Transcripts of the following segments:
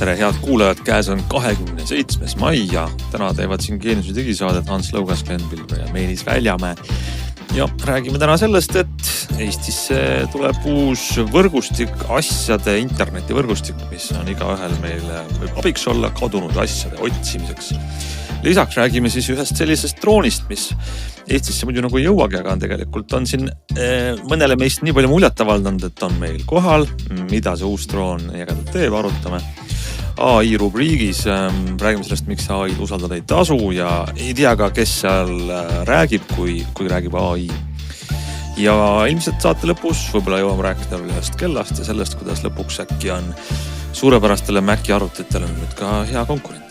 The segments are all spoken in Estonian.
Tere head kuulajad, käes on 27. mai ja täna teevad siin Geeniuse digisaadet Hans Lõugas, Glen Pilve ja Meelis Väljamäe. Ja räägime täna sellest, et Eestisse tuleb uus võrgustik, asjade internetivõrgustik, mis on igaühel meil võib abiks olla kadunud asjade otsimiseks. Lisaks räägime siis ühest sellisest droonist, mis Eestisse muidu nagu ei jõuagi, aga tegelikult on siin mõnele meist nii palju muljet avaldanud, et on meil kohal, mida see uus droon jägedalt teeb, arutame. AI rubriigis räägime sellest, miks AI usaldada ei tasu ja ei tea ka, kes seal räägib, kui räägib AI. Ja ilmselt saate lõpus võib-olla jõuame rääkida ühest kellast ja sellest, kuidas lõpuks äkki on suurepärastele Maci arvutitele nüüd ka hea konkurent.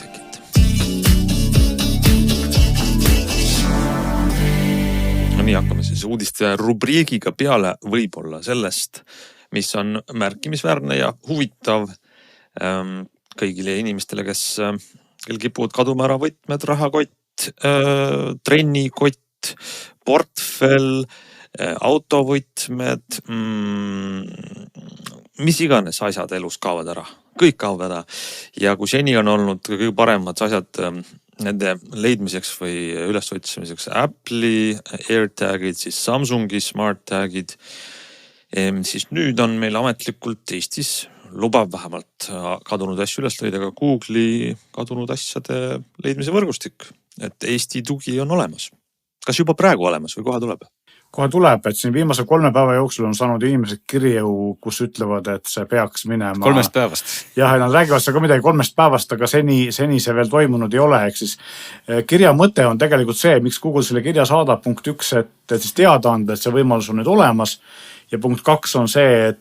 Nii hakkame siis uudiste rubriigiga peale võib-olla sellest, mis on märkimisväärne ja huvitav kõigile inimestele, kel kipuvad kaduma ära võtmed, rahakott, trennikott, portfell, autovõtmed, mis iganes asjad elus kaovad ära. Kõik kaovad ära. Ja kui seni on olnud kõige paremad asjad nende leidmiseks või ülesotsimiseks Apple'i AirTagid, siis Samsungi SmartTagid, siis nüüd on meil ametlikult Eestis lubab vähemalt kadunud asju üles leida, aga Google'i kadunud asjade leidmise võrgustik, et Eesti tugi on olemas. Kas juba praegu olemas või kohe tuleb? Kohe tuleb, et siin viimase 3 päeva jooksul on saanud inimesed kirju, kus ütlevad, et see peaks minema 3 päevast. Jah, nad räägivad seda ka midagi 3 päevast, aga seni see veel toimunud ei ole. Ehk siis kirja mõte on tegelikult see, miks Google selle kirja saadab. Punkt 1, et siis teada anda, et see võimalus on nüüd olemas. Ja punkt 2 on see, et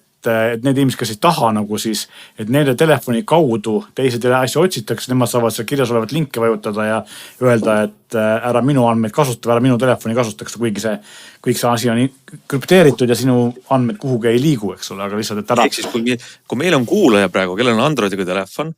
need inimesed, kes ei taha nagu siis, et nende telefoni kaudu teised asja otsitakse, nemad saavad seal kirjas olevat linki vajutada ja öelda, et ära minu andmeid kasuta, ära minu telefoni kasutaks, kuigi kõik see asi on krüpteeritud ja sinu andmed kuhugi ei liigu, eks ole, aga lihtsalt, et ära. Ehk siis, kui meil on kuulaja praegu, kellel on Androidiga telefon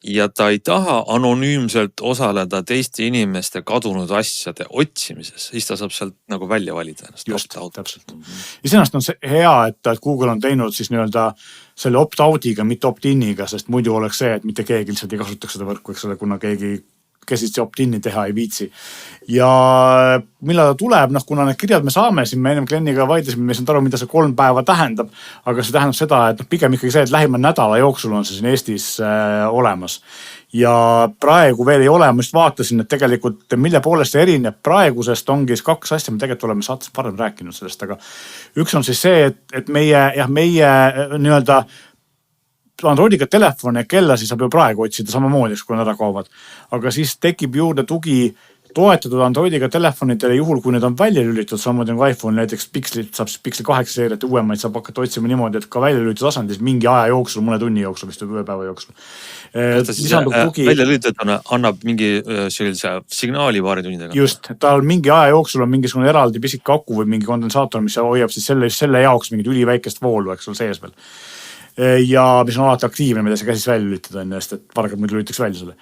ja ta ei taha anonüümselt osaleda teiste inimeste kadunud asjade otsimises, siis ta saab sealt nagu välja valida ennast. Just, täpselt. Isenast on see hea, et Google on teinud siis nii-öelda selle opt-out'iga, mitte opt-in'iga, sest muidu oleks see, et mitte keegi lihtsalt ei kasutaks seda võrku, eks ole, kuna kes siis opt-in'i teha ei viitsi. Ja millal ta tuleb, kuna need kirjad me saame, siin me ennem Gleniga vaidlesime, me ei saanud aru, mida see 3 päeva tähendab, aga see tähendab seda, et pigem ikkagi see, et lähima nädala jooksul on see siin Eestis olemas. Ja praegu veel ei ole, ma just vaatasin, et tegelikult mille poolest see erineb praegusest ongi 2 asja, me tegelikult oleme saates parem rääkinud sellest, aga üks on siis see, et meie nii-öelda Androidiga telefone ja kellasi saab ju praegu otsida samamoodi, kui nad ära kaovad. Aga siis tekib juurde tugi toetatud Androidiga telefonidele juhul, kui need on välja lülitatud, samamoodi on iPhone, näiteks Pixel saab Pixel 8 seeriat uuemaid saab hakata otsima niimoodi, et ka välja lülitatud asendis mingi aja jooksul, mõne tunni jooksul, vist 1 päeva jooksul. Välja lülitatuna annab mingi sellise signaali paari tunnidega. Just, et tal mingi aja jooksul on mingisugune eraldi pisik aku või mingi kondensaator, mis hoiab siis selle jaoks mingit üliväikest voolu, eks ole sees veel. Ja mis on alati aktiivne, mida see käsis välja lülitada enne, sest et pargad muidu lülitaks välja selle.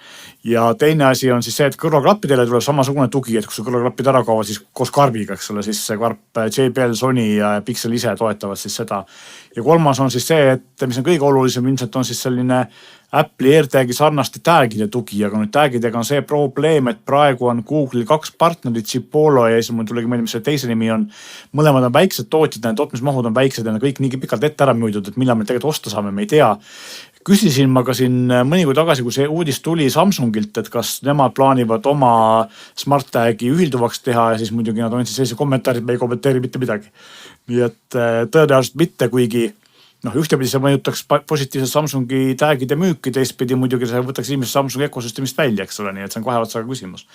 Ja teine asi on siis see, et kõrvaklappidele tuleb samasugune tugi, et kui kõrvaklappid ära kaovad, siis koos karbiga, eks ole, siis see karp JBL, Sony ja Pixel ise toetavad siis seda. Ja 3. on siis see, et mis on kõige olulisem, ilmselt on siis selline Apple'i AirTagi sarnaste tagide tugi, aga nüüd tagidega on see probleem, et praegu on Google'il 2 partnerit, Chipolo ja siis mul tulegi mõelda, mis see teise nimi on. Mõlemad on väiksed tootjad, need tootmismahud on väiksed ja kõik nii pikalt ette ära müüdud, et millal me tegelikult osta saame, me ei tea. Küsisin ma ka siin mõni kuud tagasi, kui see uudis tuli Samsungilt, et kas nemad plaanivad oma SmartTagi ühilduvaks teha ja siis muidugi nad on siis sellise kommentaarid, me ei kommenteeri mitte midagi. Nii et tõenäoliselt mitte, kuigi ühtepidi see mõjutaks positiivselt Samsungi tagide müüki, teistpidi muidugi see võtaks inimesed Samsungi ökosüsteemist välja, eks ole, nii et see on kohe otsaga küsimus.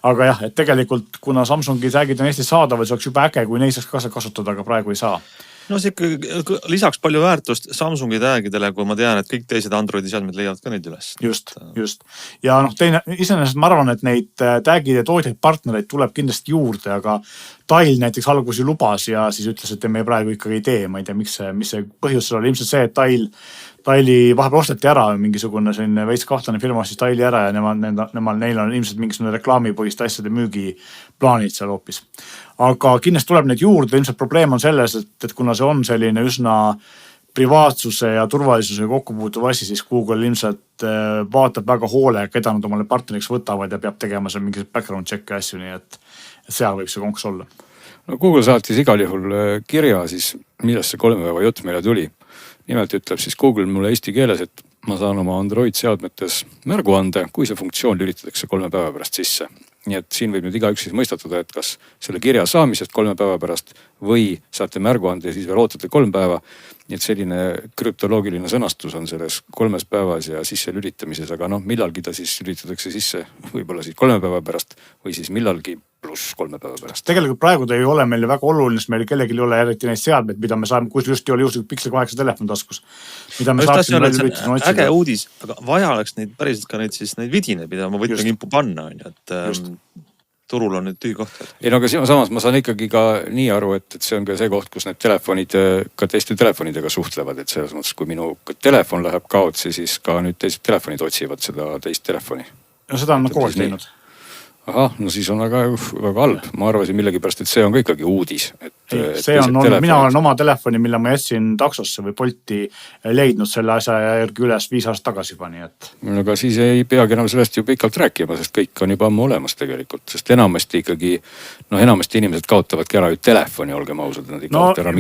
Aga jah, et tegelikult kuna Samsungi tagid on Eestis saadavad, see oleks juba äge, kui neid saaks ka kasutada, aga praegu ei saa. No see lisaks palju väärtust Samsungi tagidele, kui ma tean, et kõik teised Androidi seadmed leiavad ka neid üles. Just. Ja teine, iseenesest ma arvan, et neid tagide tootjaid partnereid tuleb kindlasti juurde, aga Tail näiteks algusi lubas ja siis ütles, et me praegu ikkagi ei tee, ma ei tea, mis see põhjus seal oli. Ilmselt see, et Taili vahepeal osteti ära mingisugune selline veits kahtlane firma, siis Taili ära ja neil on ilmselt mingisugune reklaamipõhiste asjade müügiplaanid seal hoopis. Aga kindlasti tuleb neid juurde, ilmselt probleem on selles, et kuna see on selline üsna privaatsuse ja turvalisuse kokkupuutuv asi, siis Google ilmselt et vaatab väga hoole, keda nad omale partneriks võtavad ja peab tegema seal mingi background check asju, nii et seal võib see konks olla. No Google saatis igal juhul kirja siis, millest see 3 päeva jutt meile tuli. Nimelt ütleb siis Google mulle eesti keeles, et ma saan oma Android seadmetes märgu anda, kui see funktsioon lülitatakse 3 päeva pärast sisse. Nii et siin võib nüüd igaüks siis mõistatada, et kas selle kirja saamisest 3 päeva pärast või saate märgu anda ja siis veel ootate 3 päeva. Nii et selline krüptoloogiline sõnastus on selles 3 päevas ja sisse lülitamises, aga millalgi ta siis lülitatakse sisse võib-olla siis 3 päeva pärast või siis millalgi pluss 3 päeva pärast. Tegelikult praegu ta ei ole meil väga oluline, sest meil kellelgi ei ole eriti neid seadmeid, mida me saame, kus just ei ole juhuslikult Pixel 8 telefon taskus. Mida me saaksime välja lülitada otsida. Äge uudis, aga vaja oleks neid päriselt ka neid vidine, mida ma võtan kimpu panna, et turul on nüüd tühi koht. Ei, aga samas ma saan ikkagi ka nii aru, et see on ka see koht, kus need telefonid ka teiste telefonidega suhtlevad, et selles mõttes, kui minu telefon läheb kaotsi, siis ka nüüd teised telefonid otsivad seda teist telefoni. No seda on koos teinud. Ahah, no siis on väga halb. Ma arvasin millegipärast, et see on ka ikkagi uudis. See on olnud, mina olen oma telefoni, mille ma jätsin taksosse või Bolti leidnud selle asja järgi üles 5 aastat tagasi juba, nii et. Aga siis ei peagi enam sellest ju pikalt rääkima, sest kõik on juba ammu olemas tegelikult, sest enamasti ikkagi, enamasti inimesed kaotavadki ära ju telefoni, olgem ausad.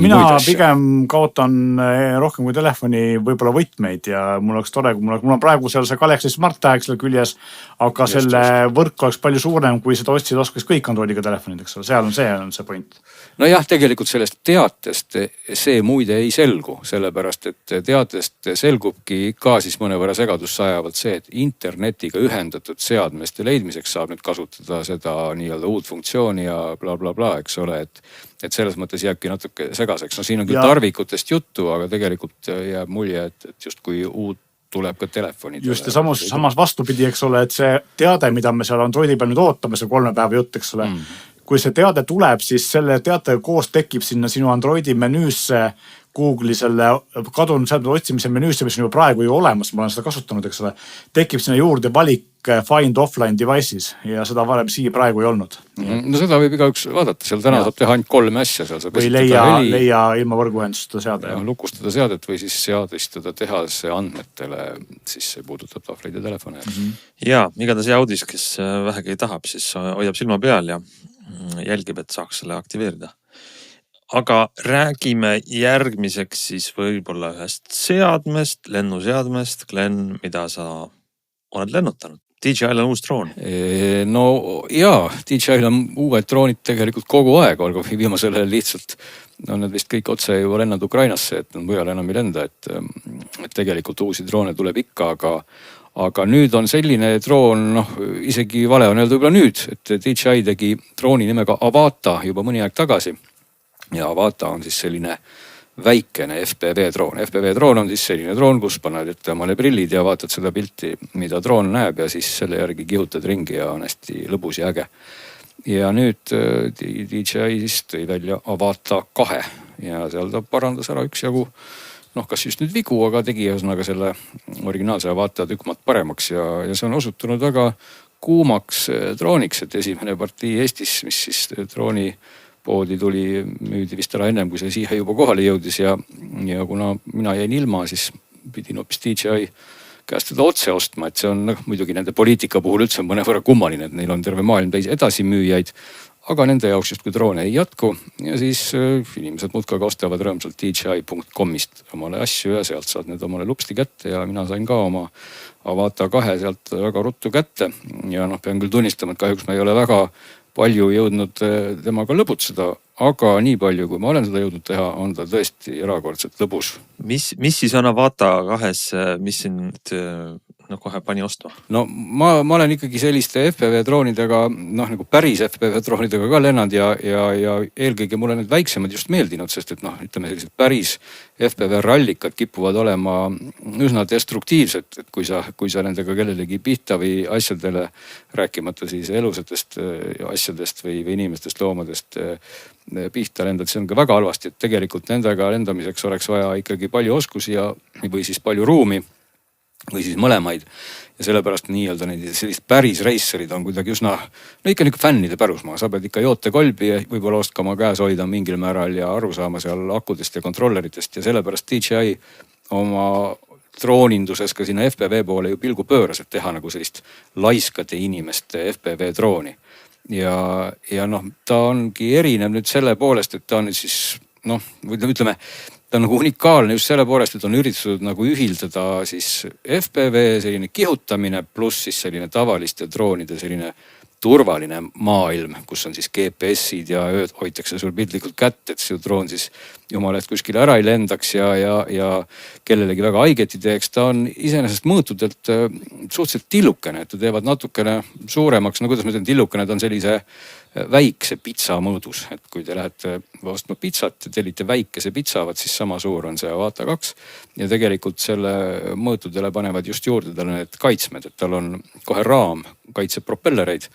Mina pigem kaotan rohkem kui telefoni võib-olla võtmeid ja mul oleks tore, mul on praegu seal see Galaxy Smart Tag selle küljes, aga selle võrk oleks palju suurem, kui seda otsida oskas kõik Androidiga telefonid, eks ole, seal on see point. No jah, tegelikult sellest teatest see muide ei selgu, sellepärast et teatest selgubki ka siis mõnevõrra segadust sajavalt see, et internetiga ühendatud seadmeste leidmiseks saab nüüd kasutada seda nii-öelda uut funktsiooni ja bla, eks ole, et selles mõttes jääbki natuke segaseks. No siin on küll tarvikutest juttu, aga tegelikult jääb mulje, et just kui uut tuleb ka telefonidele. Just ja samas vastupidi, eks ole, et see teade, mida me seal Androidi peal nüüd ootame, see 3 päeva jutt, eks ole, kui see teade tuleb, siis selle teatega koos tekib sinna sinu Androidi menüüsse Google'i selle kadunud seadme otsimise menüüsse, mis on juba praegu ju olemas, ma olen seda kasutanud, eks ole, tekib sinna juurde valik Find Offline Devices ja seda varem siia praegu ei olnud. No seda võib igaüks vaadata, seal täna saab teha ainult 3 asja. Või leia ilma võrguühendustada seade. Lukustada seadet või siis seadistada tehase andmetele, siis see puudutab tahvleid ja telefone. Ja, igatahes jaudis, kes vähegi tahab, siis hoiab silma peal ja jälgib, et saaks selle aktiveerida. Aga räägime järgmiseks siis võib-olla ühest seadmest, lennuseadmest. Glenn, mida sa oled lennutanud? DJI-l on uus droon. No jaa, DJI-l on uued droonid tegelikult kogu aeg, olgu viimasel lihtsalt need vist kõik otse juba lennad Ukrainasse, et mujal enam ei lenda, et tegelikult uusi droone tuleb ikka, aga nüüd on selline droon, isegi vale on öelda võib-olla nüüd, et DJI tegi drooni nimega Avata juba mõni aeg tagasi. Ja Avata on siis selline väikene FPV droon. FPV droon on siis selline droon, kus paned ette omale prillid ja vaatad seda pilti, mida droon näeb ja siis selle järgi kihutad ringi ja on hästi lõbus ja äge. Ja nüüd DJI siis tõi välja Avata 2 ja seal ta parandas ära üksjagu, kas just nüüd vigu, aga tegi ühesõnaga selle originaalse Avata tükk maad paremaks ja see on osutunud väga kuumaks drooniks, et esimene partii Eestis, mis siis drooni poodi tuli, müüdi vist ära ennem, kui see siia juba kohale jõudis ja kuna mina jäin ilma, siis pidin hoopis DJI käest seda otse ostma, et see on muidugi nende poliitika puhul üldse mõnevõrra kummaline, et neil on terve maailm täis edasimüüjaid, aga nende jaoks just kui droone ei jätku ja siis inimesed muudkui ostavad rõõmsalt DJI.comist omale asju ja sealt saad need omale lupsti kätte ja mina sain ka oma Avata 2 sealt väga ruttu kätte ja pean küll tunnistama, et kahjuks ma ei ole väga palju jõudnud temaga lõbutseda, aga nii palju, kui ma olen seda jõudnud teha, on ta tõesti erakordselt lõbus. Mis siis on Avata 2, mis siin kohe pani ostma? No ma olen ikkagi selliste FPV droonidega, nagu päris FPV droonidega ka lennanud ja eelkõige mulle need väiksemad just meeldinud, sest et ütleme sellised päris FPV rallikad kipuvad olema üsna destruktiivsed, et kui sa nendega kellelegi pihta või asjadele, rääkimata siis elusatest asjadest või inimestest, loomadest pihta lendad, see on ka väga halvasti, et tegelikult nendega lendamiseks oleks vaja ikkagi palju oskusi või siis palju ruumi või siis mõlemaid ja sellepärast nii-öelda sellised päris reisserid on kuidagi üsna, ikka fännide pärusmaa, sa pead ikka jootekolbi võib-olla oskama käes hoida mingil määral ja aru saama seal akudest ja kontrolleritest ja sellepärast DJI oma drooninduses ka sinna FPV poole ju pilgu pööras, et teha nagu sellist laiskade inimeste FPV drooni. Ja noh, ta ongi erinev nüüd selle poolest, et ta on nüüd siis noh, ütleme, ta on nagu unikaalne just selle poolest, et on üritatud nagu ühildada siis FPV selline kihutamine pluss siis selline tavaliste droonide selline turvaline maailm, kus on siis GPS-id ja hoitakse sul piltlikult kätt, et see droon siis jumala, et kuskile ära ei lendaks ja kellelegi väga haiget ei teeks. Ta on iseenesest mõõtudelt suhteliselt tillukene, et ta teevad natukene suuremaks, no kuidas ma ütlen, tillukene, ta on sellise väikse pitsa mõõdus, et kui te lähete ostma pitsat ja tellite väikese pitsa, siis sama suur on see Avata 2 ja tegelikult selle mõõtudele panevad just juurde talle need kaitsmed, et tal on kohe raam, kaitseb propellereid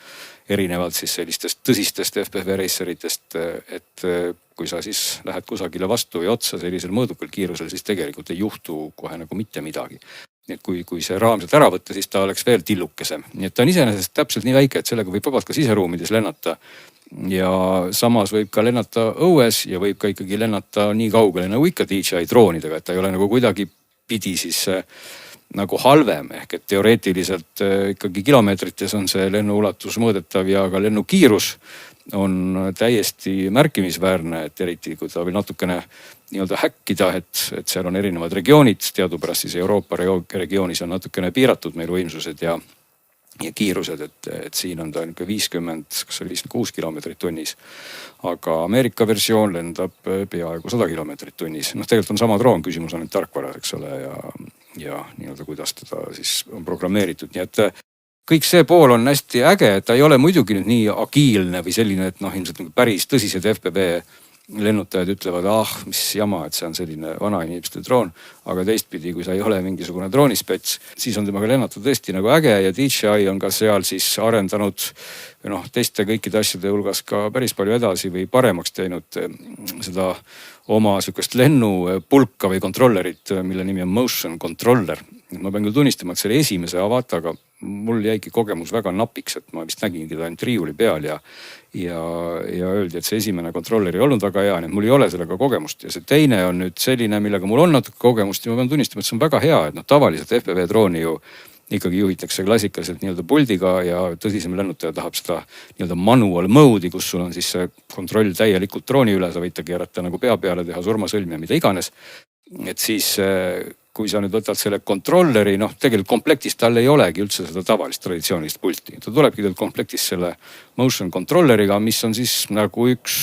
erinevalt siis sellistest tõsistest FPV raceritest, et kui sa siis lähed kusagile vastu või otsa sellisel mõõdukal kiirusel, siis tegelikult ei juhtu kohe nagu mitte midagi. Nii et kui see raam sealt ära võtta, siis ta oleks veel tillukesem. Nii et ta on iseenesest täpselt nii väike, et sellega võib vabalt ka siseruumides lennata. Ja samas võib ka lennata õues ja võib ka ikkagi lennata nii kaugele nagu ikka DJI droonidega, et ta ei ole nagu kuidagi pidi siis nagu halvem. Ehk et teoreetiliselt ikkagi kilomeetrites on see lennuulatus mõõdetav ja ka lennukiirus on täiesti märkimisväärne, et eriti kui ta veel natukene nii-öelda häkkida, et seal on erinevad regioonid, teadupärast siis Euroopa regioonis on natukene piiratud meil võimsused ja kiirused, et siin on ta 50, kas oli 56 kilomeetrit tunnis. Aga Ameerika versioon lendab peaaegu 100 kilomeetrit tunnis. Noh, tegelikult on sama droon, küsimus on nüüd tarkvaras, eks ole, ja nii-öelda kuidas teda siis on programmeeritud. Nii et kõik see pool on hästi äge, et ta ei ole muidugi nüüd nii agiilne või selline, et noh, ilmselt päris tõsised FPV lennutajad ütlevad, mis jama, et see on selline vana inimeste droon. Aga teistpidi, kui sa ei ole mingisugune droonispets, siis on temaga lennata tõesti nagu äge ja DJI on ka seal siis arendanud teiste kõikide asjade hulgas ka päris palju edasi või paremaks teinud seda oma sihukest lennupulka või kontrollerit, mille nimi on Motion Controller. Ma pean küll tunnistama, et selle esimese Avataga mul jäigi kogemus väga napiks, et ma vist nägin teda ainult riiuli peal ja öeldi, et see esimene kontroller ei olnud väga hea, nii et mul ei ole sellega kogemust. Ja see teine on nüüd selline, millega mul on natuke kogemust ja ma pean tunnistama, et see on väga hea, et tavaliselt FPV drooni ju ikkagi juhitakse klassikaliselt nii-öelda puldiga ja tõsisem lennutaja tahab seda nii-öelda manual mode'i, kus sul on siis see kontroll täielikult drooni üle, sa võid ta keerata nagu pea peale, teha surmasõlmi ja mida iganes. Et siis kui sa nüüd võtad selle kontrolleri, tegelikult komplektis tal ei olegi üldse seda tavalist traditsioonilist pulti. Ta tulebki teil komplektis selle motion controlleriga, mis on siis nagu üks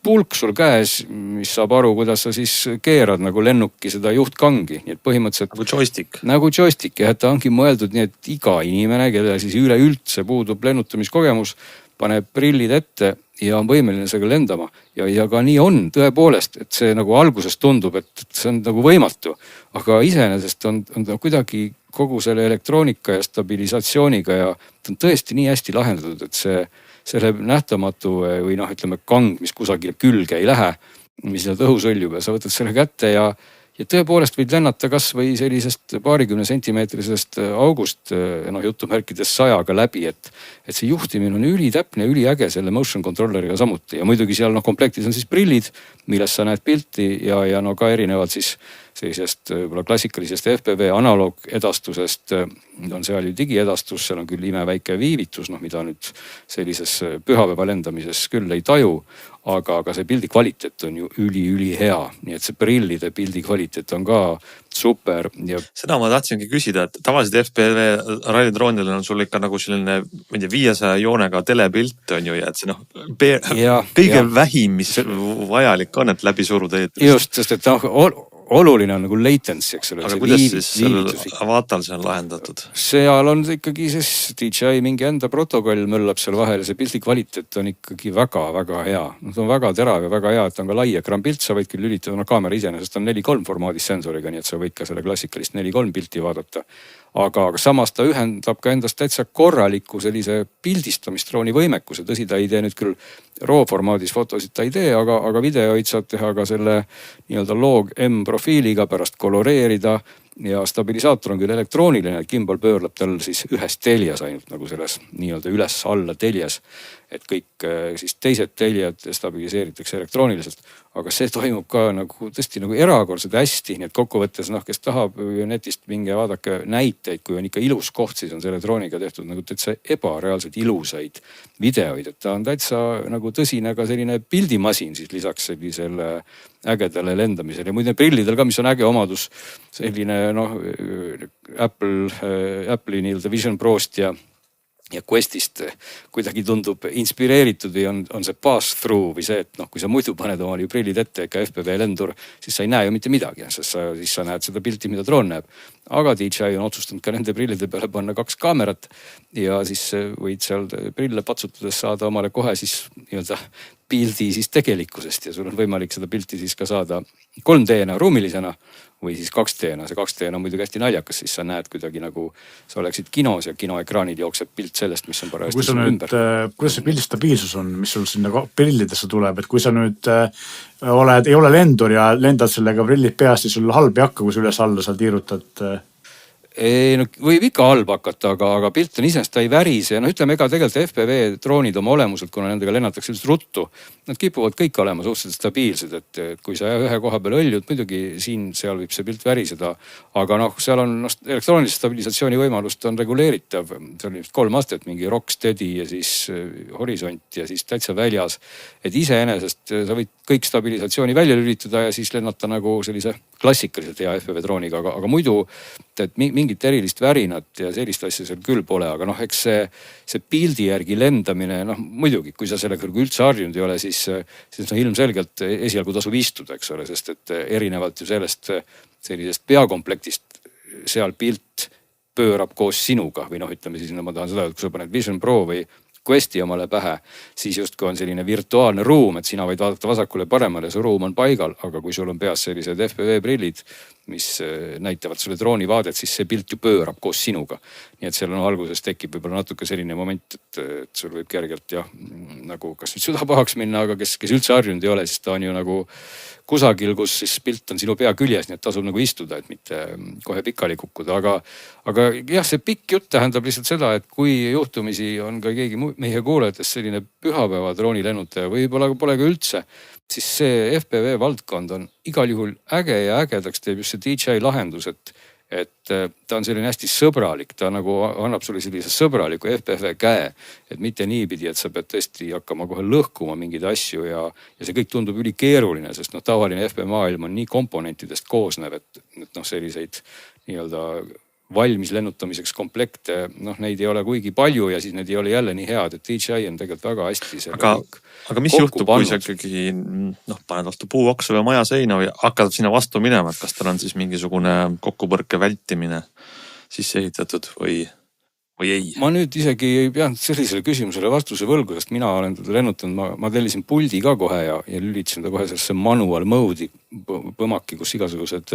pulk sul käes, mis saab aru, kuidas sa siis keerad nagu lennuki seda juhtkangi. Nii et põhimõtteliselt nagu joystick ja ta ongi mõeldud nii, et iga inimene, kelle siis üleüldse puudub lennutamiskogemus, paneb prillid ette ja on võimeline sellega lendama. Ja ka nii on tõepoolest, et see nagu alguses tundub, et see on nagu võimatu. Aga iseenesest on ta kuidagi kogu selle elektroonika ja stabilisatsiooniga ja ta on tõesti nii hästi lahendatud, et selle nähtamatu või ütleme kang, mis kusagile külge ei lähe, mis sealt õhu sõljub ja sa võtad selle kätte ja tõepoolest võid lennata kas või sellisest 20 sentimeetrisest august, jutumärkides 100-ga läbi, et see juhtimine on ülitäpne ja üliäge selle motion controlleriga samuti. Ja muidugi seal komplektis on siis prillid, millest sa näed pilti ja ka erinevalt siis sellisest klassikalisest FPV analoogedastusest on seal ju digiedastus, seal on küll imeväike viivitus, mida nüüd sellises pühapäeva lendamises küll ei taju, aga see pildi kvaliteet on ju üli hea. Nii et see prillide pildi kvaliteet on ka super. Ja seda ma tahtsingi küsida, et tavaliselt FPV rallidroonil on sul ikka nagu selline 500 joonega telepilt on ju ja et see kõige vähim, mis vajalik on, et läbi suruda. Just, sest et oluline on nagu latency, eks ole. Aga kuidas siis Avatal see on lahendatud? Seal on ikkagi siis DJI mingi enda protokoll möllab seal vahel ja see pildi kvaliteet on ikkagi väga hea. See on väga terav ja väga hea, et on ka lai ekran pilt, sa võid küll lülitada, kaamera iseenesest on 4:3 formaadis sensoriga, nii et sa võid ka selle klassikalist 4:3 pilti vaadata. Aga samas ta ühendab ka endast täitsa korraliku sellise pildistamisdrooni võimekuse. Tõsi, ta ei tee nüüd küll RAW formaadis fotosid ta ei tee, aga videoid saab teha ka selle nii-öelda log M profiiliga, pärast koloreerida ja stabilisaator on küll elektrooniline, gimbal pöörleb tal siis ühes teljes ainult nagu selles nii-öelda üles-alla teljes. Et kõik siis teised teljed stabiliseeritakse elektrooniliselt, aga see toimub ka nagu tõesti nagu erakordselt hästi. Nii et kokkuvõttes kes tahab netist minge vaadake näiteid, kui on ikka ilus koht, siis on see elektrooniga tehtud nagu täitsa ebareaalselt ilusaid videoid. Et ta on täitsa nagu tõsine ka selline pildimasin siis lisaks sellisele ägedale lendamisele. Ja muide prillidel ka, mis on äge omadus, selline Apple'i nii-öelda Vision Prost ja Questist kuidagi tundub inspireeritud või on see pass-through või see, et kui sa muidu paned omal ju prillid ette, ikka FPV lendur, siis sa ei näe ju mitte midagi, sest siis sa näed seda pilti, mida droon näeb. Aga DJI on otsustanud ka nende prillide peale panna 2 kaamerat ja siis võid seal prille patsutades saada omale kohe siis nii-öelda pildi siis tegelikkusest ja sul on võimalik seda pilti siis ka saada 3D-na ruumilisena või siis 2D-na. See 2D-na on muidugi hästi naljakas, siis sa näed kuidagi nagu sa oleksid kinos ja kinoekraanil jookseb pilt sellest, mis on parajasti sul ümber. Kuidas see pildi stabiilsus on, mis sul sinna prillidesse tuleb, et kui sa nüüd ei ole lendur ja lendad sellega prillid peast, siis sul halb ei hakka, kui sa üles-alla seal tiirutad? Ei, võib ikka halb hakata, aga pilt on iseenesest ta ei värise. Ütleme, ega tegelikult FPV droonid oma olemuselt, kuna nendega lennatakse üldiselt ruttu, nad kipuvad kõik olema suhteliselt stabiilsed, et kui sa ühe koha peal õljud, muidugi seal võib see pilt väriseda, aga seal on elektroonilise stabilisatsiooni võimalust on reguleeritav. See on 3 astet, mingi Rocksteady ja siis Horisont ja siis täitsa väljas. Et iseenesest sa võid kõik stabilisatsiooni välja lülitada ja siis lennata nagu sellise klassikaliselt hea FPV drooniga, aga muidu et mingit erilist värinat ja sellist asja seal küll pole, aga eks see pildi järgi lendamine, muidugi, kui sa sellega üldse harjunud ei ole, siis ilmselgelt esialgu tasub istuda, eks ole, sest et erinevalt ju sellest sellisest peakomplektist seal pilt pöörab koos sinuga või ütleme siis, ma tahan seda, et kui sa paned Vision Pro või Questi omale pähe, siis justkui on selline virtuaalne ruum, et sina võid vaadata vasakule paremale ja see ruum on paigal, aga kui sul on peas sellised FPV prillid, mis näitavad sulle drooni vaadet, siis see pilt ju pöörab koos sinuga. Nii et seal alguses tekib võib-olla natuke selline moment, et sul võib kergelt nagu kas nüüd süda pahaks minna, aga kes üldse harjunud ei ole, siis ta on ju nagu kusagil, kus siis pilt on sinu pea küljes, nii et tasub nagu istuda, et mitte kohe pikali kukkuda. Aga jah, see pikk jutt tähendab lihtsalt seda, et kui juhtumisi on ka keegi meie kuulajatest selline pühapäeva droonilennutaja, võib-olla pole ka üldse, siis see FPV valdkond on igal juhul äge ja ägedaks teeb just see DJI lahendus, et ta on selline hästi sõbralik, ta nagu annab sulle sellise sõbraliku FPV käe, et mitte niipidi, et sa pead tõesti hakkama kohe lõhkuma mingeid asju ja see kõik tundub ülikeeruline, sest tavaline FPV maailm on nii komponentidest koosnev, et selliseid nii-öelda valmis lennutamiseks komplekte, neid ei ole kuigi palju ja siis need ei ole jälle nii head, et DJI on tegelikult väga hästi selle aga mis juhtub, kui sa ikkagi paned vastu puuoksu või maja seina või hakkad sinna vastu minema, et kas tal on siis mingisugune kokkupõrke vältimine sisse ehitatud või ei? Ma nüüd isegi ei peanud sellisele küsimusele vastuse võlgu, sest mina olen teda lennutanud, ma tellisin puldi ka kohe ja lülitasin ta kohe sellesse manual mode'i põmaki, kus igasugused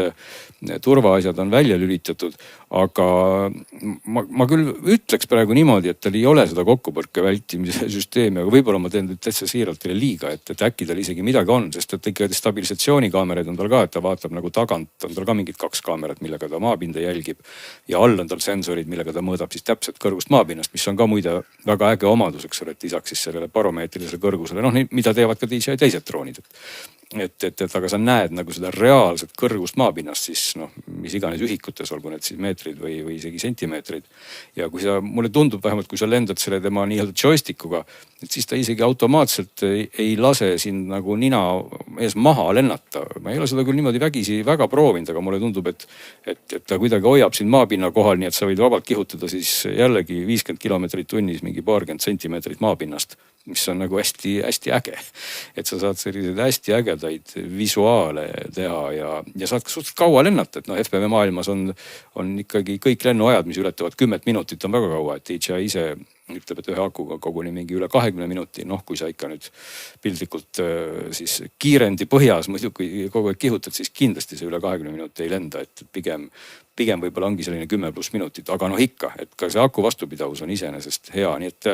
turvaasjad on välja lülitatud. Aga ma küll ütleks praegu niimoodi, et tal ei ole seda kokkupõrke vältimise süsteemi, aga võib-olla ma teen täitsa siiralt teile liiga, et äkki tal isegi midagi on, sest et ikka stabilisatsioonikaameraid on tal ka, et ta vaatab nagu tagant, on tal ka mingid 2 kaamerat, millega ta maapinda jälgib ja all on tal sensorid, millega ta mõõdab siis täpselt kõrgust maapinnast, mis on ka muide väga äge omadus, eks ole, et lisaks siis sellele baromeetrilisele kõrgusele, mida teevad ka DJI teised droonid. Et aga sa näed nagu seda reaalset kõrgust maapinnast siis mis iganes ühikutes, olgu need siis meetrid või isegi sentimeetrid. Ja kui mulle tundub vähemalt, kui sa lendad selle tema nii-öelda joystikuga, et siis ta isegi automaatselt ei lase sind nagu nina ees maha lennata. Ma ei ole seda küll niimoodi vägisi väga proovinud, aga mulle tundub, et ta kuidagi hoiab sind maapinna kohal, nii et sa võid vabalt kihutada siis jällegi 50 kilomeetrit tunnis mingi paarkümmend sentimeetrit maapinnast, mis on nagu hästi äge. Et sa saad selliseid hästi ägedaid visuaale teha ja saad ka suhteliselt kaua lennata, et FPV maailmas on ikkagi kõik lennuajad, mis ületavad 10 minutit, on väga kaua, et DJI ise ütleb, et ühe akuga koguni mingi üle 20 minuti, kui sa ikka nüüd pildlikult siis kiirendi põhjas muidu kui kogu aeg kihutad, siis kindlasti see üle 20 minuti ei lenda, et pigem võib-olla ongi selline 10+ minutit, aga ikka, et ka see aku vastupidavus on iseenesest hea, nii et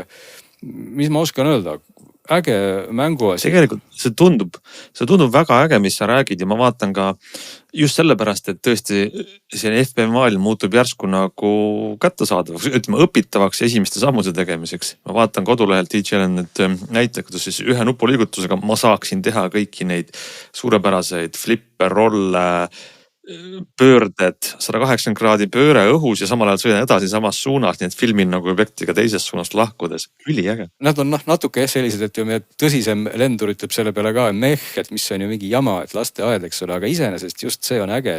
mis ma oskan öelda, äge mänguasi. tegelikult see tundub väga äge, mis sa räägid ja ma vaatan ka just sellepärast, et tõesti see FP maailm muutub järsku nagu kättesaadavaks, ütleme õpitavaks esimeste sammude tegemiseks. Ma vaatan kodulehelt DJL on nüüd näite, kuidas siis ühe nupuliigutusega ma saaksin teha kõiki neid suurepäraseid flipper, rolle, pöörded, 180 kraadi pööre õhus ja samal ajal sõidan edasi samas suunas, nii et filmin nagu objektiga teisest suunast lahkudes. Üliäge. Nad on natuke sellised, et ju meie tõsisem lendur ütleb selle peale ka, et mis on ju mingi jama, et lasteaed, eks ole, aga iseenesest just see on äge,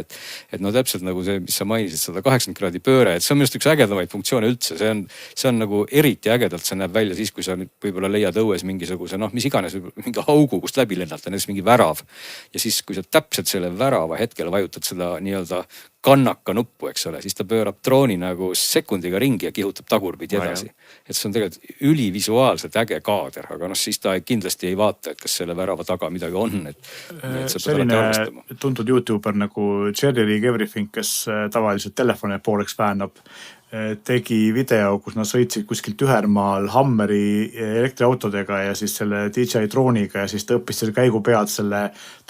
et no täpselt nagu see, mis sa mainisid, 180 kraadi pööre, et see on minu arust üks ägedamaid funktsioone üldse. See on nagu eriti ägedalt, see näeb välja siis, kui sa nüüd võib-olla leiad õues mingisuguse, mis iganes, mingi augu, kust läbi lennata, näiteks mingi värav. Ja siis, kui sa täpselt selle värava hetkel vajutad seda nii-öelda kannaka nuppu, eks ole, siis ta pöörab drooni nagu sekundiga ringi ja kihutab tagurpidi edasi. Et see on tegelikult ülivisuaalselt äge kaader, aga siis ta kindlasti ei vaata, et kas selle värava taga midagi on. Selline tuntud YouTuber nagu Cherry Rig Everything, kes tavaliselt telefoni pooleks väänab, tegi video, kus nad sõitsid kuskilt Ühermaal Hammeri elektriautodega ja siis selle DJI drooniga ja siis ta õppis selle käigu pealt selle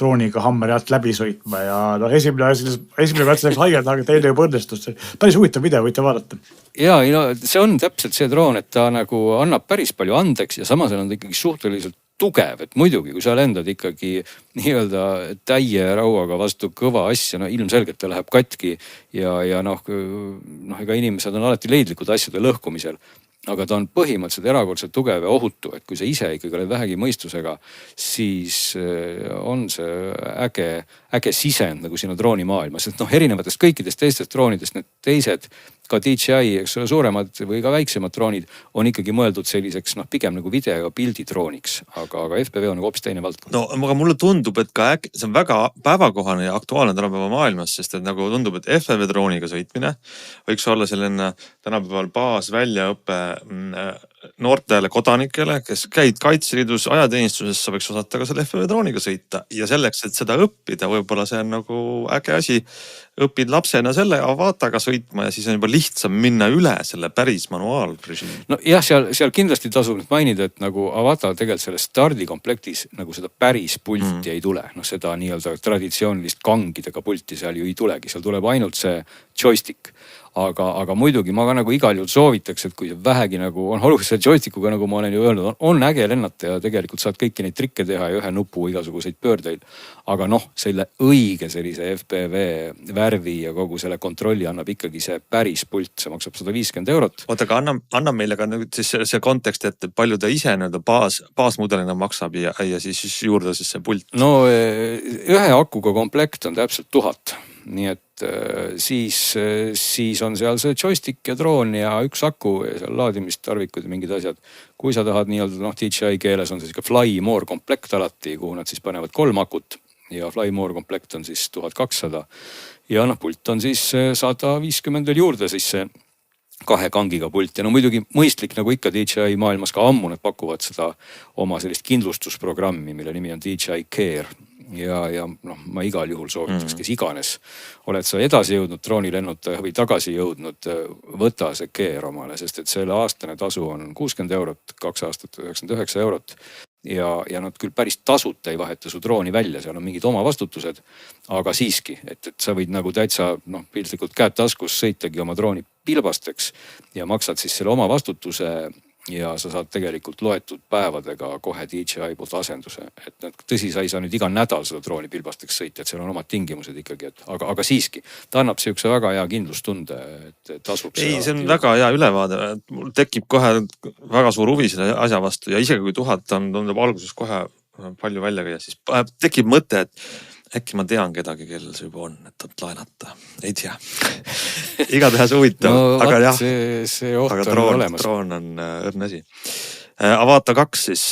drooniga Hammeri alt läbi sõitma ja esimene katse läks haigelt, aga teine juba õnnestus. Päris huvitav video, võite vaadata. Ja see on täpselt see droon, et ta nagu annab päris palju andeks ja samas on ta ikkagi suhteliselt tugev, et muidugi, kui sa lendad ikkagi nii-öelda täie rauaga vastu kõva asja, ilmselgelt ta läheb katki ja ega inimesed on alati leidlikud asjade lõhkumisel. Aga ta on põhimõtteliselt erakordselt tugev ja ohutu, et kui sa ise ikkagi oled vähegi mõistusega, siis on see äge sisend nagu sinu droonimaailmas. Et erinevatest kõikidest teistest droonidest, need teised, ka DJI, eks ole, suuremad või ka väiksemad droonid on ikkagi mõeldud selliseks pigem nagu video- ja pildidrooniks, aga FPV on nagu hoopis teine valdkond. No, aga mulle tundub, et ka see on väga päevakohane ja aktuaalne tänapäeva maailmas, sest et nagu tundub, et FPV drooniga sõitmine võiks olla selline tänapäeval baasväljaõpe noortele kodanikele, kes käid Kaitseliidus ajateenistuses, sa võiks osata ka selle FPV drooniga sõita ja selleks, et seda õppida, võib-olla see on nagu äge asi. Õpid lapsena selle avataga sõitma ja siis on juba lihtsam minna üle selle päris manuaalrežiimi. No jah, seal kindlasti tasub nüüd mainida, et nagu avata tegelikult selles stardikomplektis nagu seda päris pulti ei tule. Seda nii-öelda traditsioonilist kangidega pulti seal ju ei tulegi, seal tuleb ainult see joystick. Aga muidugi ma ka nagu igal juhul soovitaks, et kui vähegi nagu on oluliselt selle joystickuga, nagu ma olen ju öelnud, on äge lennata ja tegelikult saad kõiki neid trikke teha ja ühe nupu igasuguseid pöördeid. Aga selle õige sellise FPV värvi ja kogu selle kontrolli annab ikkagi see päris pult, see maksab 150 €. Oota, aga anna meile ka nüüd siis see kontekst, et palju ta ise baasmudelina maksab ja siis juurde siis see pult? No ühe akuga komplekt on täpselt 1000. Nii et siis on seal see joystick ja droon ja üks aku ja seal laadimistarvikud ja mingid asjad. Kui sa tahad nii-öelda DJI keeles on see Fly More komplekt alati, kuhu nad siis panevad 3 akut ja Fly More komplekt on siis 1200 ja pult on siis 150 veel juurde siis see 2 kangiga pult ja muidugi mõistlik nagu ikka DJI maailmas ka ammu nad pakuvad seda oma sellist kindlustusprogrammi, mille nimi on DJI Care. Ja ma igal juhul soovitaks, kes iganes oled sa edasi jõudnud droonilennuta või tagasi jõudnud, võta see Care omale, sest et selle aastane tasu on 60 €, 2 aastat 99 €. Ja nad küll päris tasuta ei vaheta su drooni välja, seal on mingid oma vastutused, aga siiski, et sa võid nagu täitsa piltlikult käed taskus sõitagi oma drooni pilbasteks ja maksad siis selle oma vastutuse ja sa saad tegelikult loetud päevadega kohe DJI poolt asenduse. Et tõsi, sa ei saa nüüd iga nädal seda drooni pilbasteks sõita, et seal on omad tingimused ikkagi, aga siiski ta annab siukse väga hea kindlustunde, et tasub. Ei, see on väga hea ülevaade. Mul tekib kohe väga suur huvi selle asja vastu ja isegi kui 1000 tundub alguses kohe palju välja käia, siis tekib mõte, et äkki ma tean kedagi, kellel see juba on, et laenata. Ei tea. Igatahes huvitav. No, aga jah, see oht aga on olemas. Droon on õrn asi. Avata 2 siis.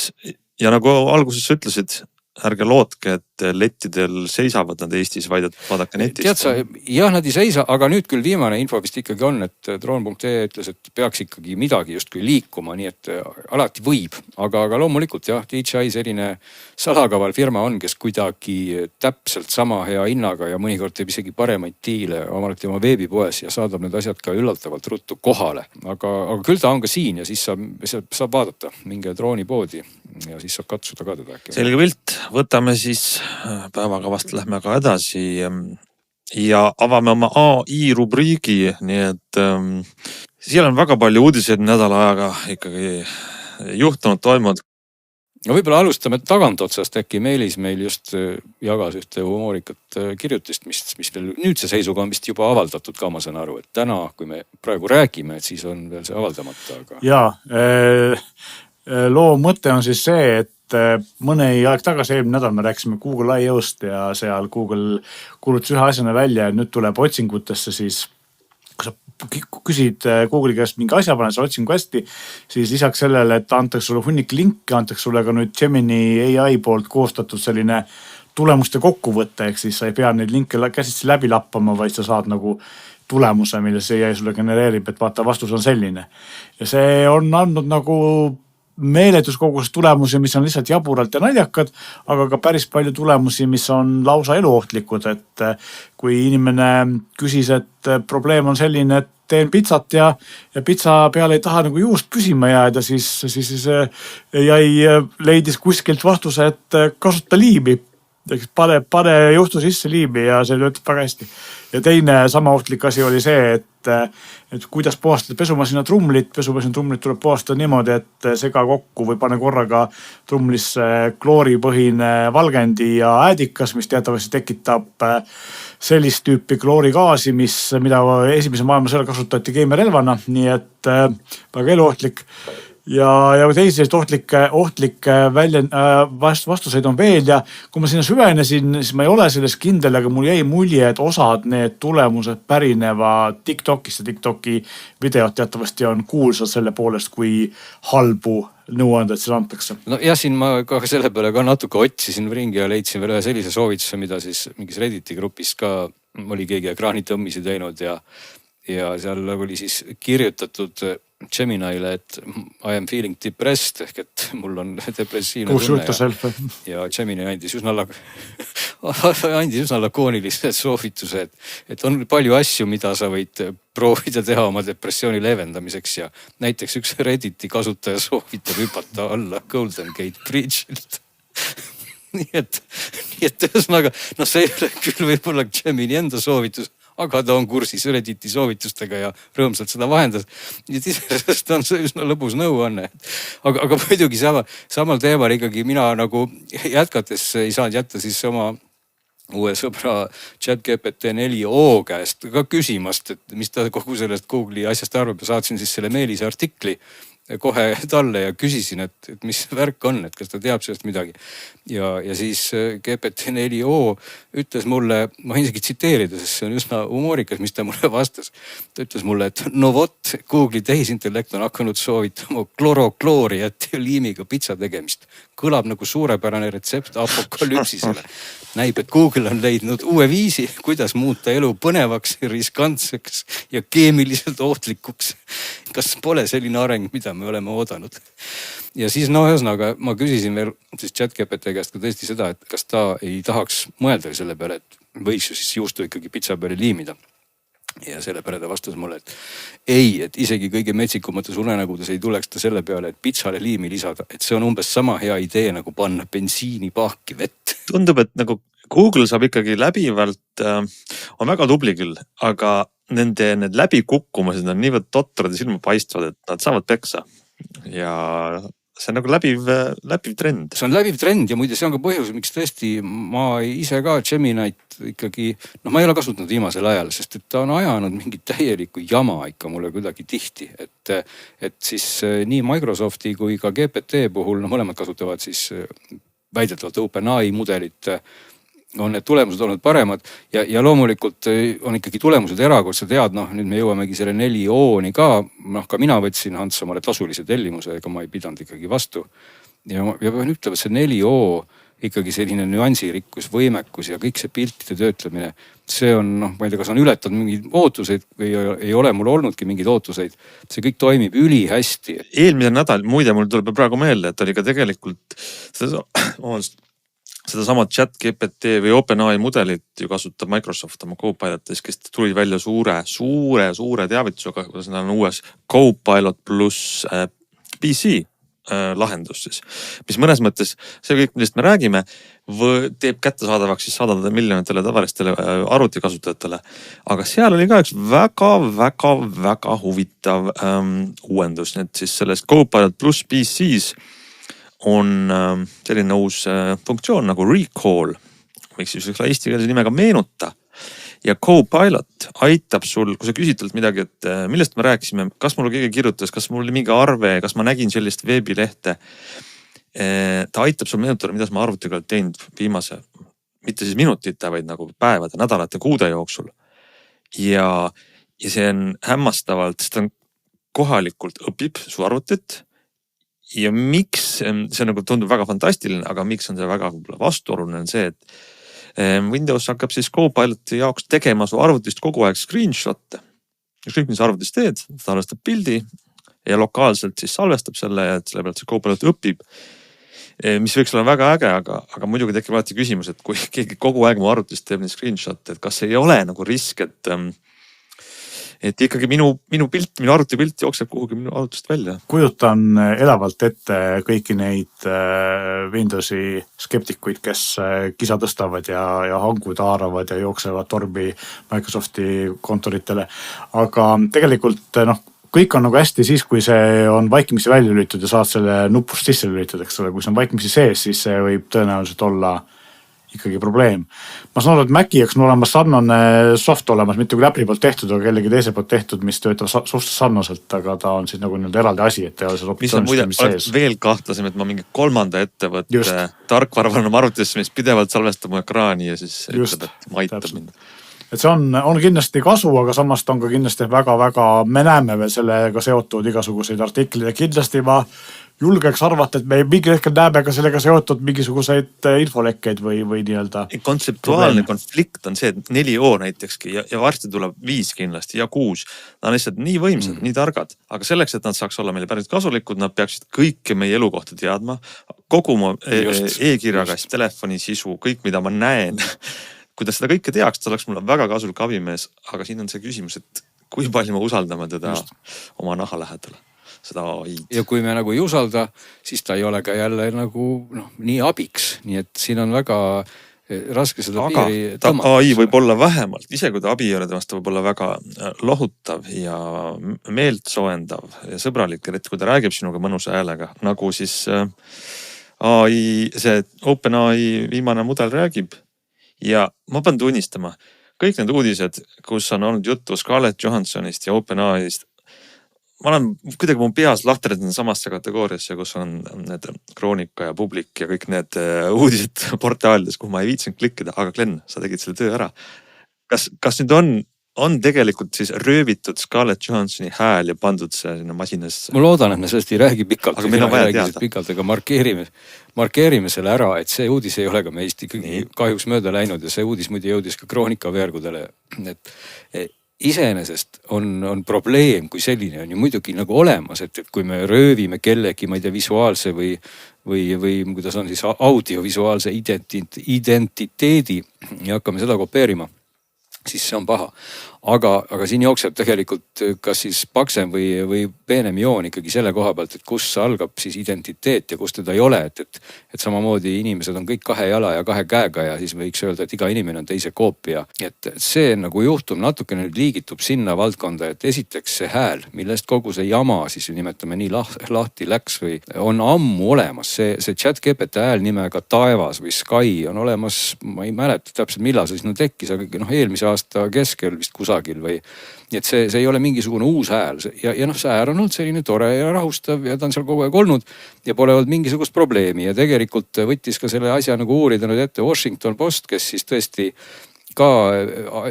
Ja nagu alguses sa ütlesid, ärge lootke, et lettidel seisavad nad Eestis, vaid et vaadake netist. Tead sa, jah, nad ei seisa, aga nüüd küll viimane info vist ikkagi on, et Droon.ee ütles, et peaks ikkagi midagi justkui liikuma, nii et alati võib. Aga loomulikult jah, DJI selline salakaval firma on, kes kuidagi täpselt sama hea hinnaga ja mõnikord teeb isegi paremaid diile omaleti oma veebipoes ja saadab need asjad ka üllatavalt ruttu kohale. Aga küll ta on ka siin ja siis saab vaadata, minge droonipoodi ja siis saab katsuda ka teda äkki. Selge pilt, võtame siis päevakavast, lähme ka edasi ja avame oma AI rubriigi, nii et seal on väga palju uudiseid nädala ajaga ikkagi juhtunud, toimunud. No võib-olla alustame tagantotsast, äkki Meelis meil just jagas ühte humoorikat kirjutist, mis veel nüüdse seisuga on vist juba avaldatud ka, ma saan aru, et täna, kui me praegu räägime, et siis on veel see avaldamata. Aga... Jaa, loo mõte on siis see, et mõne aeg tagasi eelmine nädal me rääkisime Google I.O.st ja seal Google kuulutas ühe asjana välja ja nüüd tuleb otsingutesse siis, kui sa küsid Google'i käest mingi asja, paned sa otsingu hästi, siis lisaks sellele, et antakse sulle hunnik linki, antakse sulle ka nüüd Gemini AI poolt koostatud selline tulemuste kokkuvõte, ehk siis sa ei pea neid linke käsitsi läbi lappama, vaid sa saad nagu tulemuse, mille see AI sulle genereerib, et vaata, vastus on selline. Ja see on andnud nagu meeletus kogus tulemusi, mis on lihtsalt jaburalt ja naljakad, aga ka päris palju tulemusi, mis on lausa eluohtlikud, et kui inimene küsis, et probleem on selline, et teen pitsat ja pitsa peale ei taha nagu juust püsima jääda, siis jäi leidis kuskilt vastuse, et kasuta liimi. Pane juhtu sisse liimi ja see töötab väga hästi. Ja teine sama ohtlik asi oli see, et kuidas puhastada pesumasina trumlit. Pesumasina trumlit tuleb puhastada niimoodi, et sega kokku või pane korraga trumlisse klooripõhine valgendi ja äädikas, mis teatavasti tekitab sellist tüüpi kloorigaasi, mida esimese maailmasõjal kasutati keemiarelvana, nii et väga eluohtlik. Ja teisest ohtlikke vastuseid on veel ja kui ma sinna süvenesin, siis ma ei ole selles kindel, aga mul jäi mulje, et osad need tulemused pärinevad TikTokist ja TikToki videod teatavasti on kuulsad selle poolest, kui halbu nõuanded seal antakse. No ja siin ma ka selle peale ka natuke otsisin ringi ja leidsin veel ühe sellise soovituse, mida siis mingis Redditi grupis ka oli keegi ekraanitõmmisi teinud ja seal oli siis kirjutatud Geminile, et I am feeling depressed ehk et mul on depressiivne tunne ja Gemini andis üsna lakoonilise soovituse, et on palju asju, mida sa võid proovida teha oma depressiooni leevendamiseks ja näiteks üks Redditi kasutaja soovitab hüpata alla Golden Gate Bridge'ilt. nii et ühesõnaga, no see ei ole küll võib-olla Gemini enda soovitus, aga ta on kursis Redditi soovitustega ja rõõmsalt seda vahendas. Ja iseenesest on see üsna lõbus nõuanne. Aga muidugi samal teemal ikkagi mina nagu jätkates ei saanud jätta siis oma uue sõbra ChatGPT 4o käest ka küsimast, et mis ta kogu sellest Google'i asjast arvab ja saatsin siis selle Meelise artikli kohe talle ja küsisin, et mis värk on, et kas ta teab sellest midagi. Ja siis GPT 4o ütles mulle, ma võin isegi tsiteerida, sest see on üsna humoorikas, mis ta mulle vastas. Ta ütles mulle, et no vot, Google'i tehisintellekt on hakanud soovitama kloroklooriat ja liimiga pitsa tegemist. Kõlab nagu suurepärane retsept apokalüpsisele. Näib, et Google on leidnud uue viisi, kuidas muuta elu põnevaks, riskantseks ja keemiliselt ohtlikuks. Kas pole selline areng, mida me oleme oodanud? Ja siis ühesõnaga ma küsisin veel siis ChatGPT käest ka tõesti seda, et kas ta ei tahaks mõelda selle peale, et võiks ju siis juustu ikkagi pitsa peale liimida. Ja selle peale ta vastas mulle, et ei, et isegi kõige metsikumates unenägudes ei tuleks ta selle peale, et pitsale liimi lisada, et see on umbes sama hea idee nagu panna bensiinipaaki vett. Tundub, et nagu Google saab ikkagi läbivalt, on väga tubli küll, aga need läbikukkumised on niivõrd totrad ja silma paistvad, et nad saavad peksa. Ja see on nagu läbiv trend. See on läbiv trend ja muide see on ka põhjus, miks tõesti ma ise ka Geminit ikkagi, ma ei ole kasutanud viimasel ajal, sest et ta on ajanud mingit täielikku jama ikka mulle kuidagi tihti. Et siis nii Microsofti kui ka GPT puhul, mõlemad kasutavad siis väidetavalt OpenAI mudelit, on need tulemused olnud paremad ja loomulikult on ikkagi tulemused erakordselt head. Nüüd me jõuamegi selle 4o-ni ka. Ka mina võtsin Hans omale tasulise tellimuse, ega ma ei pidanud ikkagi vastu. Ja pean ütlema, et see 4o ikkagi selline nüansirikkus, võimekus ja kõik see piltide töötlemine. See on, ma ei tea, kas on ületanud mingeid ootuseid või ei ole mul olnudki mingeid ootuseid. See kõik toimib ülihästi. Eelmisel nädal, muide mul tuleb praegu meelde, et oli ka tegelikult seda sama ChatGPT või OpenAI mudelit ju kasutab Microsoft oma Copilotis, kes tuli välja suure teavitusega, kuidas neil on uues Copilot pluss PC lahendus siis, mis mõnes mõttes see kõik, millest me räägime, teeb kättesaadavaks siis 100 miljonitele tavalistele arvutikasutajatele. Aga seal oli ka üks väga huvitav uuendus, et siis selles Copilot pluss PC's on selline uus funktsioon nagu recall, võiks siis eesti keeles nimega meenuta. Ja Copilot aitab sul, kui sa küsid talt midagi, et millest me rääkisime, kas mul keegi kirjutas, kas mul oli mingi arve, kas ma nägin sellist veebilehte. Ta aitab sul meenutada, mida ma arvutiga teinud viimase, mitte siis minutite, vaid nagu päevade, nädalate, kuude jooksul. Ja see on hämmastavalt, sest ta kohalikult õpib su arvutit. Ja miks, see nagu tundub väga fantastiline, aga miks on see väga vastuoluline on see, et Windows hakkab siis Copiloti jaoks tegema su arvutist kogu aeg screenshot'e. Ükskõik mis arvutist teed, ta salvestab pildi ja lokaalselt siis salvestab selle ja selle pealt see Copilot õpib. Mis võiks olla väga äge, aga muidugi tekib alati küsimus, et kui keegi kogu aeg mu arvutist teeb neid screenshot'e, et kas ei ole nagu risk, et ikkagi minu arvutipilt jookseb kuhugi minu arvutist välja. Kujutan elavalt ette kõiki neid Windowsi skeptikuid, kes kisa tõstavad ja hangud haaravad ja jooksevad torbi Microsofti kontoritele. Aga tegelikult kõik on nagu hästi siis, kui see on vaikimisi välja lülitud ja saad selle nupust sisse lülitud, eks ole. Kui see on vaikimisi sees, siis see võib tõenäoliselt olla ikkagi probleem. Ma saan aru, et Maci jaoks on olemas sarnane soft olemas, mitte kui Apple'i poolt tehtud, aga kellegi teise poolt tehtud, mis töötab suhteliselt sarnaselt, aga ta on siis nagu eraldi asi, et ei ole seal optsioonist sees. Veel kahtlasem, et ma mingi kolmanda ettevõtte tarkvarval on arvutisse, mis pidevalt salvestab mu ekraani ja siis ütleb, et ma aitab mind. Et see on kindlasti kasu, aga samast on ka kindlasti väga, me näeme veel sellega seotud igasuguseid artikleid ja kindlasti ma julgeks arvata, et me mingi hetkel näeme ka sellega seotud mingisuguseid infolekkeid või nii-öelda. Kontseptuaalne konflikt on see, et 4O näitekski ja varsti tuleb 5 kindlasti ja 6. Nad on lihtsalt nii võimsad, nii targad, aga selleks, et nad saaks olla meile päris kasulikud, nad peaksid kõike meie elukohta teadma, kogu mu e-kirjakast, telefoni sisu, kõik mida ma näen. Kui ta seda kõike teaks, ta oleks mulle väga kasulik abimees, aga siin on see küsimus, et kui palju me usaldame teda oma naha lähedale. Ja kui me nagu ei usalda, siis ta ei ole ka jälle nagu nii abiks. Nii et siin on väga raske seda piiri tõmmata. Aga AI võib olla vähemalt, ise kui ta abi ei ole temast, ta võib olla väga lohutav ja meelt sooendav ja sõbralik, et kui ta räägib sinuga mõnusa häälega, nagu siis AI, see OpenAI viimane mudel räägib. Ja ma pean tunnistama, kõik need uudised, kus on olnud juttu Scarlett Johanssonist ja OpenAI'st, ma olen kuidagi mu peas lahterdanud samasse kategooriasse, kus on need Kroonika ja Publik ja kõik need uudised portaalides, kuhu ma ei viitsinud klikkida, aga Glenn, sa tegid selle töö ära. Kas nüüd on tegelikult siis röövitud Scarlett Johanssoni hääl ja pandud see sinna masinasse? Ma loodan, et me sellest ei räägi pikalt. Aga meil on vaja teada. Aga markeerime selle ära, et see uudis ei ole ka meist ikkagi kahjuks mööda läinud ja see uudis muide jõudis ka Kroonika veergudele. Et iseenesest on probleem, kui selline on ju muidugi nagu olemas, et kui me röövime kellegi, ma ei tea, visuaalse või kuidas on siis audiovisuaalse identiteedi ja hakkame seda kopeerima, siis see on paha. Aga siin jookseb tegelikult kas siis paksem või peenem joon ikkagi selle koha pealt, et kus algab siis identiteet ja kus teda ei ole. Et samamoodi inimesed on kõik 2 jala ja 2 käega ja siis võiks öelda, et iga inimene on teise koopia. Et see nagu juhtum natukene liigitub sinna valdkonda, et esiteks see hääl, millest kogu see jama siis nimetame nii lahti läks või on ammu olemas. See ChatGPT hääl nimega Taevas või Sky on olemas, ma ei mäleta täpselt millal see siis tekkis, aga eelmise aasta keskel vist kusagil või. Nii et see ei ole mingisugune uus hääl ja see hääl on olnud selline tore ja rahustav ja ta on seal kogu aeg olnud ja pole olnud mingisugust probleemi ja tegelikult võttis ka selle asja nagu uurida nüüd ette Washington Post, kes siis tõesti ka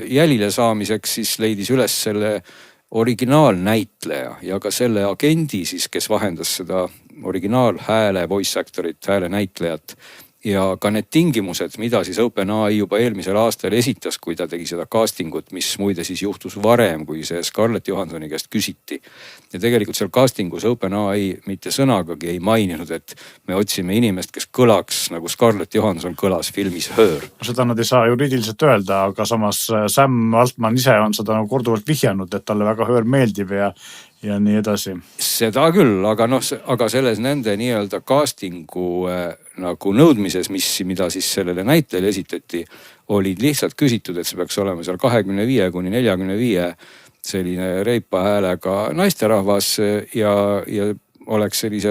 jälile saamiseks siis leidis üles selle originaalnäitleja ja ka selle agendi siis, kes vahendas seda originaalhääle voice actorit, hääle näitlejat. ja ka need tingimused, mida siis OpenAI juba eelmisel aastal esitas, kui ta tegi seda castingut, mis muide siis juhtus varem, kui see Scarlett Johansoni käest küsiti. Ja tegelikult seal castingus OpenAI mitte sõnagagi ei maininud, et me otsime inimest, kes kõlaks nagu Scarlett Johansson kõlas filmis Her. Seda nad ei saa juriidiliselt öelda, aga samas Sam Altman ise on seda nagu korduvalt vihjanud, et talle väga Her meeldib ja nii edasi. Seda küll, aga selles nende nii-öelda castingu nagu nõudmises, mida siis sellele näitlejale esitati, olid lihtsalt küsitud, et see peaks olema seal 25–45 selline reipa häälega naisterahvas ja oleks sellise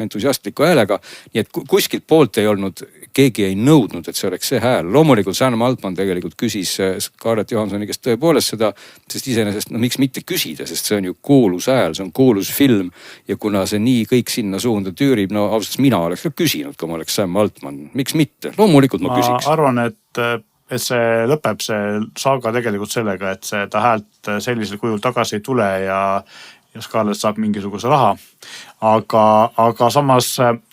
entusiastliku häälega. Nii et kuskilt poolt ei olnud, keegi ei nõudnud, et see oleks see hääl. Loomulikult Sam Altman tegelikult küsis Scarlett Johanssoni käest tõepoolest seda, sest iseenesest miks mitte küsida, sest see on ju kuulus hääl, see on kuulus film. Ja kuna see nii kõik sinna suunda tüürib, no ausalt mina oleks ka küsinud, kui ma oleks Sam Altman. Miks mitte? Loomulikult ma küsiks. Ma arvan, et see lõpeb see saaga tegelikult sellega, et ta häält sellisel kujul tagasi ei tule ja Scarlett saab mingisuguse raha. Aga samas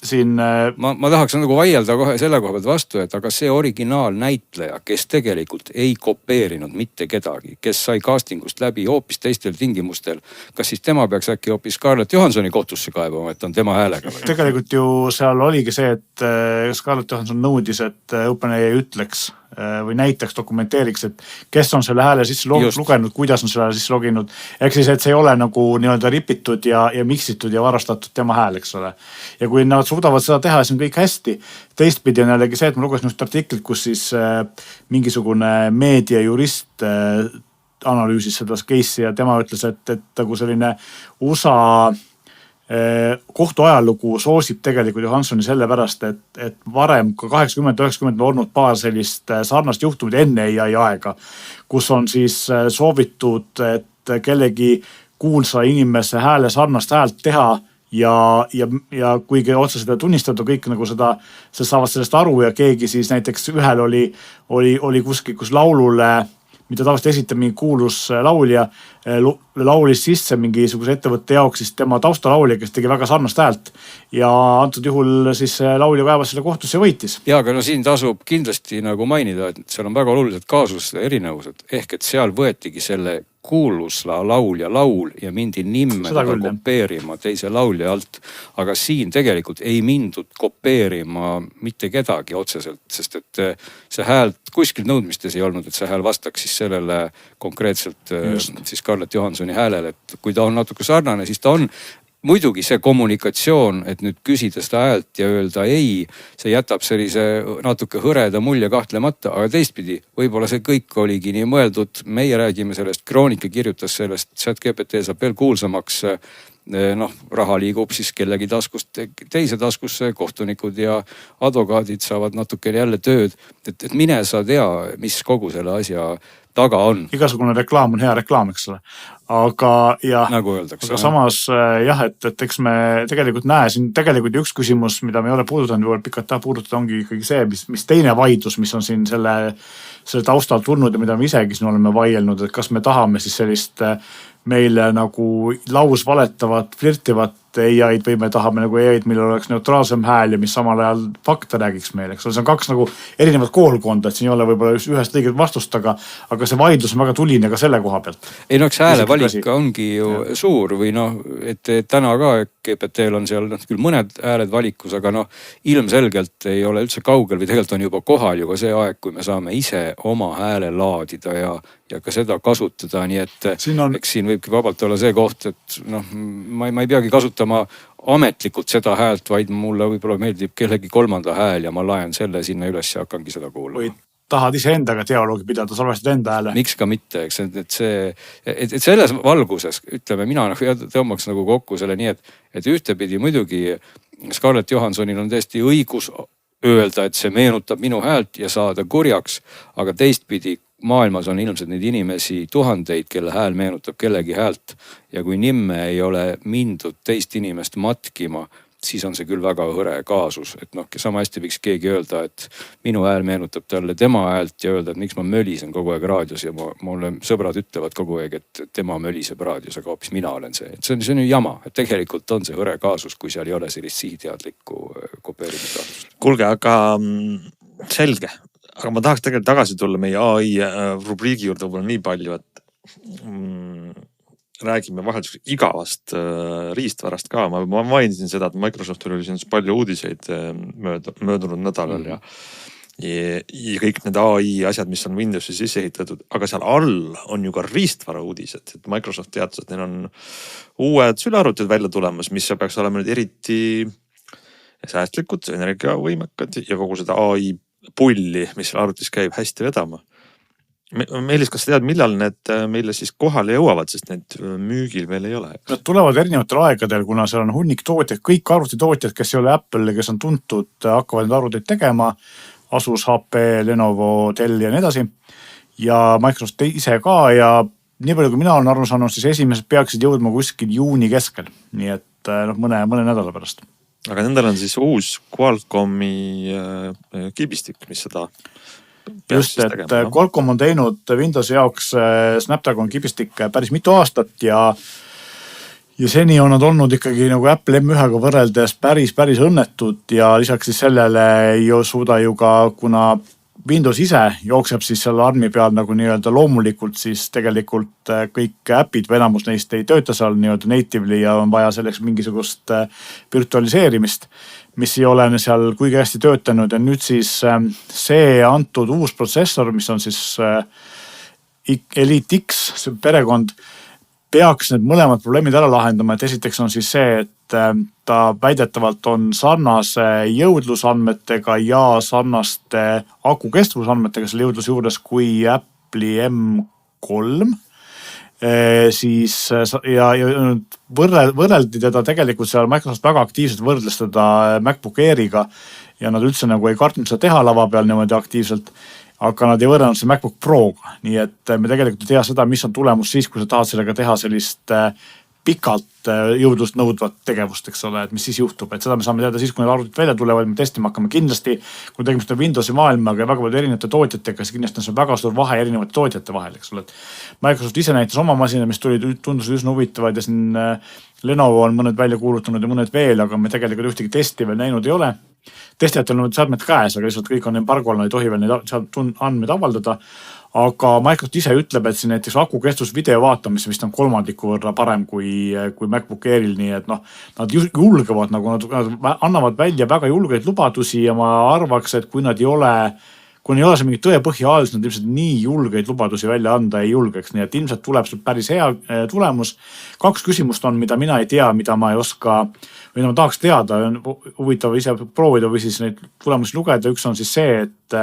siin... Ma tahaks nagu vaielda kohe selle koha pealt vastu, et aga see originaalnäitleja, kes tegelikult ei kopeerinud mitte kedagi, kes sai castingust läbi hoopis teistel tingimustel, kas siis tema peaks äkki hoopis Scarlett Johanssoni kohtusse kaebama, et on tema häälega? Tegelikult ju seal oligi see, et Scarlett Johansson nõudis, et OpenAI ütleks või näiteks dokumenteeriks, et kes on selle hääle sisse lugenud, kuidas on selle hääle sisse loginud. Ehk siis, et see ei ole nagu nii-öelda ripitud ja miksitud ja varastatud tema hääl, eks ole. Ja kui nad suudavad seda teha, siis on kõik hästi. Teistpidi on jällegi see, et ma lugesin just artiklit, kus siis mingisugune meediajurist analüüsis seda case'i ja tema ütles, et nagu selline USA kohtu ajalugu soosib tegelikult Johanssoni sellepärast, et varem ka 80-90 on olnud paar sellist sarnast juhtumit enne AI aega, kus on siis soovitud, et kellegi kuulsa inimese hääle sarnast häält teha ja kuigi otse seda tunnistada, kõik nagu seda saavad sellest aru ja keegi siis näiteks ühel oli kuskil, kus laulule, mida tavaliselt esitab mingi kuulus laulja, laulis sisse mingisuguse ettevõtte jaoks siis tema taustalaulja, kes tegi väga sarnast häält ja antud juhul siis laulja kaevas selle kohtusse ja võitis. Ja, aga siin tasub kindlasti nagu mainida, et seal on väga olulised kaasused erinevused, ehk et seal võetigi selle kuulus laulja laul ja mindi nimme kopeerima teise laulja alt. Aga siin tegelikult ei mindud kopeerima mitte kedagi otseselt, sest et see hääl kuskil nõudmistes ei olnud, et see hääl vastaks siis sellele konkreetselt siis Scarlett Johanssoni häälele, et kui ta on natuke sarnane, siis ta on. Muidugi see kommunikatsioon, et nüüd küsida seda häält ja öelda ei, see jätab sellise natuke hõreda mulje kahtlemata, aga teistpidi, võib-olla see kõik oligi nii mõeldud. Meie räägime sellest, Kroonika kirjutas sellest, ChatGPT saab veel kuulsamaks, raha liigub siis kellegi taskust teise taskusse, kohtunikud ja advokaadid saavad natuke jälle tööd, et mine sa tea, mis kogu selle asja taga on. Igasugune reklaam on hea reklaam, eks ole. Aga nagu öeldakse, aga samas jah, et eks me tegelikult näe siin tegelikult üks küsimus, mida me ei ole puudutanud, või pikalt puudutada, ongi ikkagi see, mis teine vaidlus, mis on siin selle taustal tulnud ja mida me isegi siin oleme vaielnud, et kas me tahame siis sellist meile nagu lausvaletavat, flirtivat AI-d või me tahame nagu AI-d, millel oleks neutraalsem hääl ja mis samal ajal fakta räägiks meile. See on kaks nagu erinevat koolkonda, et siin ei ole võib-olla ühest õiget vastust, aga see vaidlus on väga tuline ka selle koha pealt. Ei eks häälevalik ongi ju suur või et täna ka GPT-l on seal küll mõned hääled valikus, aga ilmselgelt ei ole üldse kaugel või tegelikult on juba kohal juba see aeg, kui me saame ise oma hääle laadida ja ka seda kasutada, nii et eks siin võibki vabalt olla see koht, et ma ei peagi kasutama ametlikult seda häält, vaid mulle võib-olla meeldib kellegi kolmanda hääl ja ma laen selle sinna üles ja hakkangi seda kuulama. Või tahad ise endaga dialoogi pidada, salvestad enda hääle? Miks ka mitte, eks, et selles valguses, ütleme, mina tõmbaks nagu kokku selle nii, et ühtepidi muidugi Scarlett Johanssonil on tõesti õigus öelda, et see meenutab minu häält ja saada kurjaks, aga teistpidi maailmas on ilmselt neid inimesi tuhandeid, kelle hääl meenutab kellegi häält ja kui nimme ei ole mindud teist inimest matkima, siis on see küll väga hõre kaasus, et noh, sama hästi võiks keegi öelda, et minu hääl meenutab talle tema häält ja öelda, et miks ma mölisen kogu aeg raadios ja mulle sõbrad ütlevad kogu aeg, et tema möliseb raadios, aga hoopis mina olen see. Et see on ju jama, et tegelikult on see hõre kaasus, kui seal ei ole sellist sihteadlikku kopeerimisraadust. Kuulge, aga selge. Aga ma tahaks tegelikult tagasi tulla meie AI rubriigi juurde võib-olla nii palju, et räägime vahel igavast riistvarast ka. Ma mainisin seda, et Microsoftil oli siin palju uudiseid möödunud nädalal ja kõik need AI asjad, mis on Windowsi sisse ehitatud, aga seal all on ju ka riistvara uudised, et Microsoft teatas, et neil on uued sülearvutid välja tulemas, mis peaks olema nüüd eriti säästlikud, energiavõimekad ja kogu seda AI pulli, mis seal arvutis käib, hästi vedama. Meelis, kas sa tead, millal need meile siis kohale jõuavad, sest need müügil veel ei ole? Nad tulevad erinevatel aegadel, kuna seal on hunnik tootjad, kõik arvutitootjad, kes ei ole Apple, kes on tuntud, hakkavad need arvuteid tegema. Asus, HP, Lenovo, Dell ja nii edasi. Ja Microsoft ise ka ja nii palju, kui mina olen aru saanud, siis esimesed peaksid jõudma kuskil juuni keskel. Nii et mõne nädala pärast. Aga nendel on siis uus Qualcomm'i kibistik, mis seda just, et tegema, Qualcomm on teinud Windowsi jaoks Snapdragon kibistikke päris mitu aastat ja seni on nad olnud ikkagi nagu Apple M1-ga võrreldes päris õnnetud ja lisaks siis sellele ei suuda ju ka, kuna Windows ise jookseb siis selle armi peal nagu nii-öelda loomulikult, siis tegelikult kõik äpid või enamus neist ei tööta seal nii-öelda natively ja on vaja selleks mingisugust virtualiseerimist, mis ei ole seal kuigi hästi töötanud ja nüüd siis see antud uus protsessor, mis on siis Elite X, see perekond, peaks need mõlemad probleemid ära lahendama, et esiteks on siis see, et ta väidetavalt on sarnase jõudlusandmetega ja sarnaste aku kestvusandmetega selle jõudluse juures kui Apple'i M3. Siis ja võrreldi teda tegelikult seal Microsoft väga aktiivselt võrdles teda MacBook Airiga ja nad üldse nagu ei kartnud seda teha lava peal niimoodi aktiivselt, aga nad ei võrranud see MacBook Proga, nii et me tegelikult ei tea seda, mis on tulemus siis, kui sa tahad sellega teha sellist pikalt jõudlust nõudvat tegevust, eks ole, et mis siis juhtub, et seda me saame teada siis, kui need arvutid välja tulevad, me testima hakkame kindlasti, kui tegemist on Windowsi maailmaga ja väga palju erinevate tootjatega, siis kindlasti on see väga suur vahe erinevate tootjate vahel, eks ole. Microsoft ise näitas oma masina, mis tundusid üsna huvitavad ja siin Lenovo on mõned välja kuulutanud ja mõned veel, aga me tegelikult ühtegi testi veel näinud ei ole. Testijatel on seadmed käes, aga lihtsalt kõik on embargol, nad ei tohi veel neid andmeid avaldada. Aga Microsoft ise ütleb, et siin näiteks aku kestus video vaatamisse vist on 3 võrra parem kui MacBook Airil, nii et noh, nad julgevad, nagu nad annavad välja väga julgeid lubadusi ja ma arvaks, et kui ei ole see mingi tõepõhja all, siis nad ilmselt nii julgeid lubadusi välja anda ei julgeks, nii et ilmselt tuleb päris hea tulemus. 2 küsimust on, mida mina ei tea, mida ma ei oska või ma tahaks teada, on huvitav ise proovida või siis neid tulemusi lugeda. Üks on siis see, et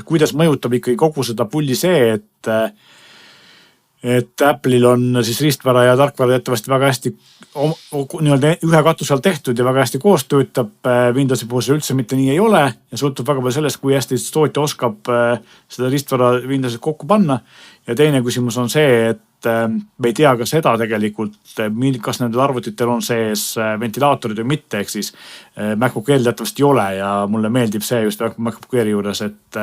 kuidas mõjutab ikkagi kogu seda pulli see, et Apple'il on siis riistvara ja tarkvara jättavasti väga hästi nii-öelda ühe katuse all tehtud ja väga hästi koos töötab. Windowsi puhul see üldse mitte nii ei ole ja sõltub väga palju sellest, kui hästi tootja oskab seda riistvara Windowsi kokku panna. Ja teine küsimus on see, et me ei tea ka seda tegelikult, kas nendel arvutitel on sees ventilaatorid või mitte, ehk siis MacBook Air jättavasti ei ole ja mulle meeldib see just MacBook Airi juures, et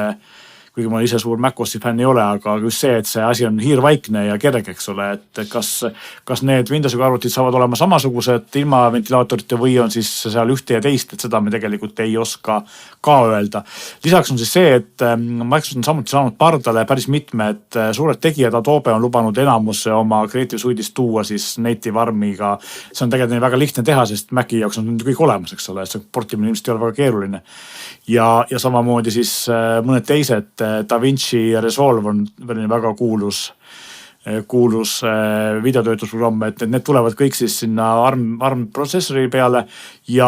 kuigi ma ise suur MacOSi fänn ei ole, aga just see, et see asi on hiirvaikne ja kerge, eks ole, et kas need Windowsiga arvutid saavad olema samasugused ilma ventilaatorite või on siis seal ühte ja teist, et seda me tegelikult ei oska ka öelda. Lisaks on siis see, et Microsoft on samuti saanud pardale päris mitmed suured tegijad, Adobe on lubanud enamus oma Creative Suite'ist tuua siis native armiga. See on tegelikult väga lihtne teha, sest Maci jaoks on kõik olemas, eks ole, see portimine ilmselt ei ole väga keeruline. Ja samamoodi siis mõned teised DaVinci Resolve on väga kuulus videotöötlusprogramm, et need tulevad kõik siis sinna ARM protsessori peale ja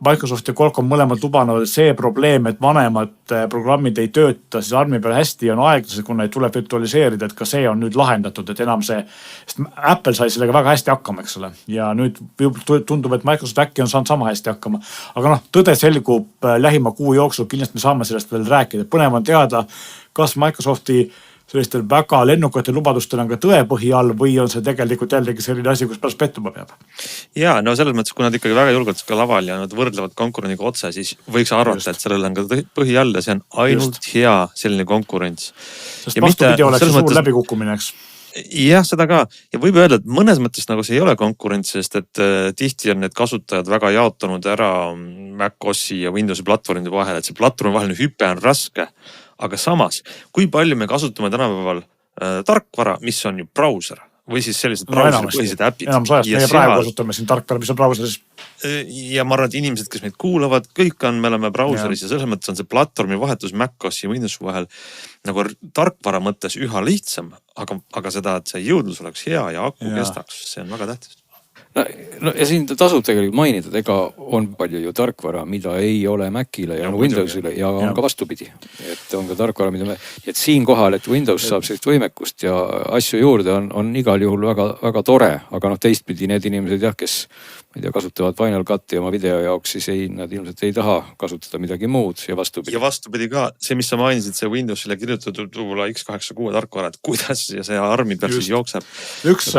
Microsoft ja Qualcomm mõlemad lubanud, et see probleem, et vanemad programmid ei tööta siis ARMi peale hästi, on aeglased, kui neid tuleb virtualiseerida, et ka see on nüüd lahendatud, et enam see, sest Apple sai sellega väga hästi hakkama, eks ole, ja nüüd tundub, et Microsoft äkki on saanud sama hästi hakkama, aga noh, tõde selgub lähima kuu jooksul, kindlasti me saame sellest veel rääkida, põnev on teada, kas Microsofti sellistel väga lennukatel lubadustel on ka tõepõhi all või on see tegelikult jällegi selline asi, kus pärast pettuma peab? Ja no selles mõttes, kui nad ikkagi väga julgelt ka laval ja nad võrdlevad konkurendiga otse, siis võiks arvata, et sellel on ka põhi all ja see on ainult hea selline konkurents. Sest vastupidi oleks see suur läbikukkumine, eks? Jah, seda ka. Ja võib öelda, et mõnes mõttes nagu see ei ole konkurents, sest et tihti on need kasutajad väga jaotunud ära MacOSi ja Windowsi platvormide vahel, et see platvormi vaheline hüpe on raske. Aga samas, kui palju me kasutame tänapäeval tarkvara, mis on ju brauser või siis sellised brauseripõhised äpid. Enamus ajast meie praegu kasutame siin tarkvara, mis on brauseris. Ja ma arvan, et inimesed, kes meid kuulavad, kõik on, me oleme brauseris ja selles mõttes on see platvormi vahetus MacOS ja Windowsi vahel nagu tarkvara mõttes üha lihtsam, aga seda, et see jõudlus oleks hea ja aku kestaks, see on väga tähtis. No ja siin tasub tegelikult mainida, et ega on palju ju tarkvara, mida ei ole Macile ja Windowsile ja on ka vastupidi. Et on ka tarkvara, et siin kohal, et Windows saab sellist võimekust ja asju juurde on igal juhul väga, väga tore, aga teistpidi need inimesed kes ma ei tea, kasutavad Final Cut'i oma video jaoks, siis nad ilmselt ei taha kasutada midagi muud ja vastupidi. Ja vastupidi ka, see, mis sa mainisid, see Windowsile kirjutatud x86 tarkvara, et kuidas see armi peal siis jookseb. Üks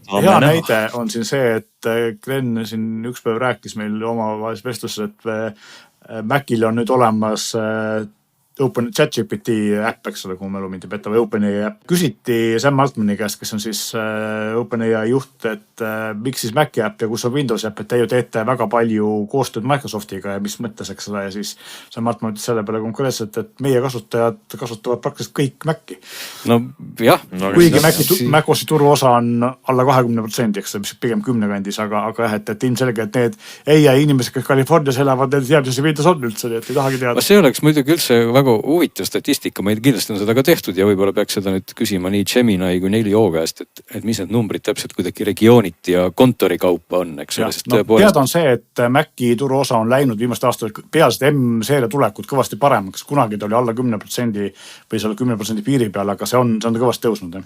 hea näide on siin see, et Glen siin üks päev rääkis meil omavahelises vestluses, et Macil on nüüd olemas Open ChatGPT äpp, eks ole, kui mälu mind ei peta, või OpenAI äpp. Küsiti Sam Altmani käest, kes on siis OpenAI juht, et miks siis Maci äpp ja kus on Windows äpp, et te ju teete väga palju koostööd Microsoftiga ja mis mõttes, eks ole, ja siis Sam Altman ütles selle peale konkreetselt, et meie kasutajad kasutavad praktiliselt kõik Maci. No jah. Kuigi MacOSi turuosa on alla 20%, eks mis pigem 10 kandis, aga jah, et ilmselge, et need AI inimesed, kes Californias elavad, need teab, see Windows on üldse, et ei tahagi teada. See oleks muidugi üldse väga huvitav statistika, meil kindlasti on seda ka tehtud ja võib-olla peaks seda nüüd küsima nii Gemini kui 4O käest, et mis need numbrid täpselt kuidagi regiooniti ja kontori kaupa on, eks ole. Teada on see, et Maci turuosa on läinud viimaste aastatel peaasjad M-seeria tulekut kõvasti paremaks. Kunagi ta oli alla 10% või selle 10% piiri peal, aga see on kõvasti tõusnud.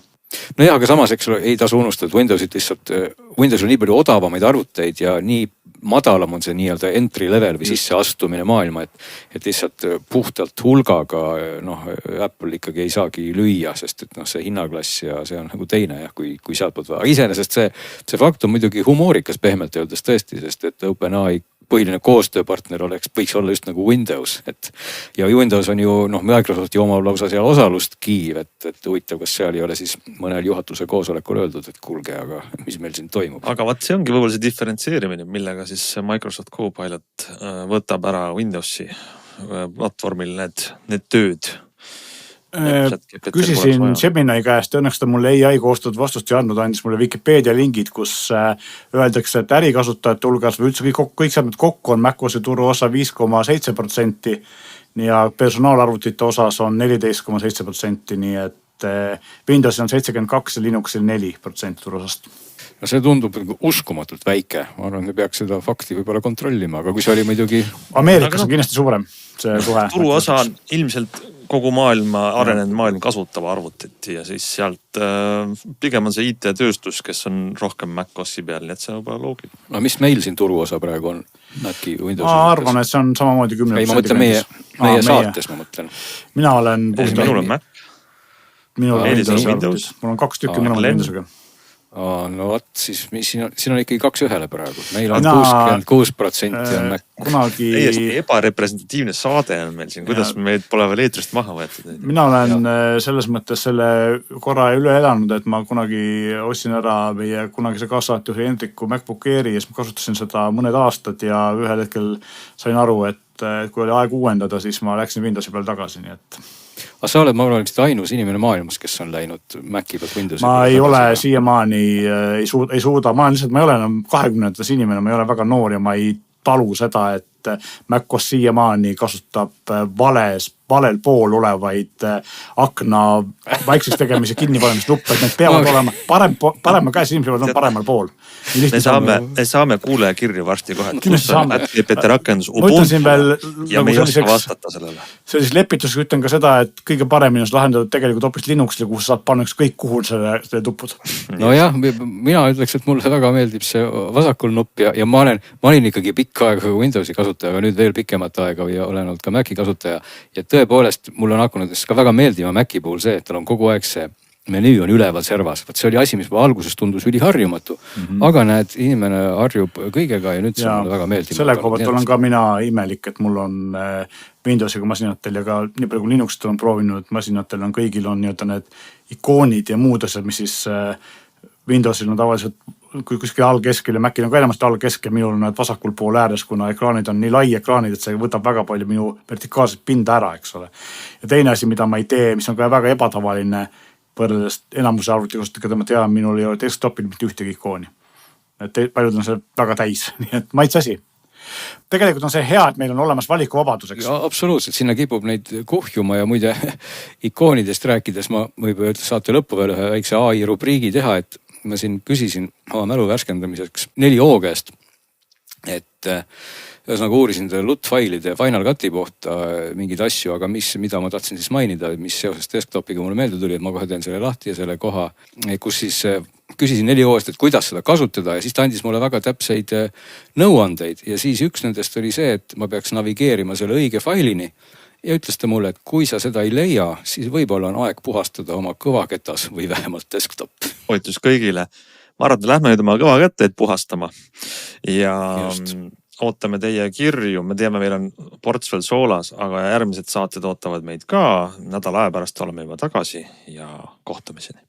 No jah, aga samas, eks ole, ei tasu unustada, Windows on nii palju odavamaid arvuteid ja nii madalam on see nii-öelda entry level või sisseastumine maailma, et lihtsalt puhtalt hulgaga Apple ikkagi ei saagi lüüa, sest et see hinnaklass ja see on nagu teine kui sealtpoolt. Aga iseenesest see fakt on muidugi humoorikas pehmelt öeldes tõesti, sest et OpenAI põhiline koostööpartner võiks olla just nagu Windows, ja Windows on ju, Microsofti omab lausa seal osalustki, et huvitav, kas seal ei ole siis mõnel juhatuse koosolekul öeldud, et kuulge, aga mis meil siin toimub. Aga see ongi võib-olla see diferentseerimine, millega siis Microsoft Copilot võtab ära Windowsi platvormil need tööd. Küsisin Gemini käest, õnneks ta mulle AI koostatud vastust ei andnud, andis mulle Wikipedia lingid, kus öeldakse, et ärikasutajate hulgas või üldse kõik seadmed kokku on MacOSi turu osa 5,7% ja personaalarvutite osas on 14,7%, nii et Windowsi on 72 ja Linuxil 4% turu osast. No see tundub uskumatult väike, ma arvan, me peaks seda fakti võib-olla kontrollima, aga kui see oli muidugi... Ameerikas on kindlasti suurem see suhe. Turu osa on ilmselt kogu maailma, arenenud maailm kasutava arvutit ja siis sealt pigem on see IT-tööstus, kes on rohkem MacOSi peal, nii et see on juba loogiline. No mis meil siin turuosa praegu on? Maci Windowsi? Ma arvan, et see on samamoodi 10%. Ei, ma mõtlen meie saates, ma mõtlen. Mina olen... Minul on Mac. Minul on Windows. Mul on 2 tükki mõlemad Windowsiga. No vot, siis siin on ikkagi 2-1 praegu. Meil on 66% on Mac. Täiesti ebarepresentatiivne saade on meil siin, kuidas meid pole veel eetrist maha võetud. Mina olen selles mõttes selle korra üle elanud, et ma kunagi ostsin ära meie kunagise kaassaatjuhi Hendriku MacBook Airi ja siis ma kasutasin seda mõned aastad ja ühel hetkel sain aru, et kui oli aeg uuendada, siis ma läksin Windowsi peal tagasi, nii et... Aga sa oled, ma arvan, ainus inimene maailmas, kes on läinud Maci pealt Windowsi. Ma ei ole siiamaani, ei suuda, ma ei ole enam 20. inimene, ma ei ole väga noor ja ma ei talu seda, et MacOS siiamaani kasutab valel pool olevaid akna vaikseks tegemise kinnipanemist luppe, et need peavad olema parema käes inimesed peavad olema paremal pool. Me saame kuulaja kirju varsti kohe, kus on GPT rakendus Ubuntu ja me ei oska vastata sellele. See siis lepituseks ütlen ka seda, et kõige paremini on lahendatud tegelikult hoopis Linuxile, kus saad panna kõik kuhu selle tuppud. No jah, mina ütleks, et mulle väga meeldib see vasakul nupp ja ma olin ikkagi pikka aega Windowsi kasutaja, aga nüüd veel pikemat aega ja olen olnud ka Maci kasutaja. Ja tõepoolest mul on hakanud ka väga meeldima Maci puhul see, et tal on kogu aeg see menüü on üleval servas. Vot see oli asi, mis alguses tundus üliharjumatu. Aga näed, inimene harjub kõigega ja nüüd see on väga meeldima. Selle kohapealt olen ka mina imelik, et mul on Windowsiga masinatel ja ka nii palju kui Linuxit olen proovinud, masinatel on kõigil on nii-öelda need ikoonid ja muud asjad, mis siis Windowsil on tavaliselt kuskil allkeskel ja Macil on ka enamasti allkeskel, minul on need vasakul pool ääres, kuna ekraanid on nii lai ekraanid, et see võtab väga palju minu vertikaalset pinda ära, eks ole. Ja teine asi, mida ma ei tee, mis on ka väga ebatavaline võrreldes enamuse arvutikust, keda ma tean, minul ei ole desktopil mitte ühtegi ikooni. Et paljud on see väga täis, nii et maitse asi. Tegelikult on see hea, et meil on olemas valikuvabaduseks. Ja, absoluutselt, sinna kipub neid kuhjuma ja muide ikoonidest rääkides ma võib-olla saate lõppu veel ühe väikse AI rubriigi teha, et ma siin küsisin oma mälu värskendamiseks 4O käest, et ühesõnaga uurisin LUT-failide Final Cut'i kohta mingeid asju, aga mida ma tahtsin siis mainida, mis seoses desktopiga mulle meelde tuli, et ma kohe teen selle lahti ja selle koha, kus siis küsisin 4O'st, et kuidas seda kasutada ja siis ta andis mulle väga täpseid nõuandeid ja siis üks nendest oli see, et ma peaks navigeerima selle õige failini ja ütles ta mulle, et kui sa seda ei leia, siis võib-olla on aeg puhastada oma kõvaketas või vähemalt desktop. Hoitus kõigile. Ma arvan, et lähme nüüd oma kõvaketteid puhastama ja just. Ootame teie kirju, me teame, meil on ports veel soolas, aga järgmised saated ootavad meid ka. Nädala aja pärast oleme juba tagasi ja kohtumiseni.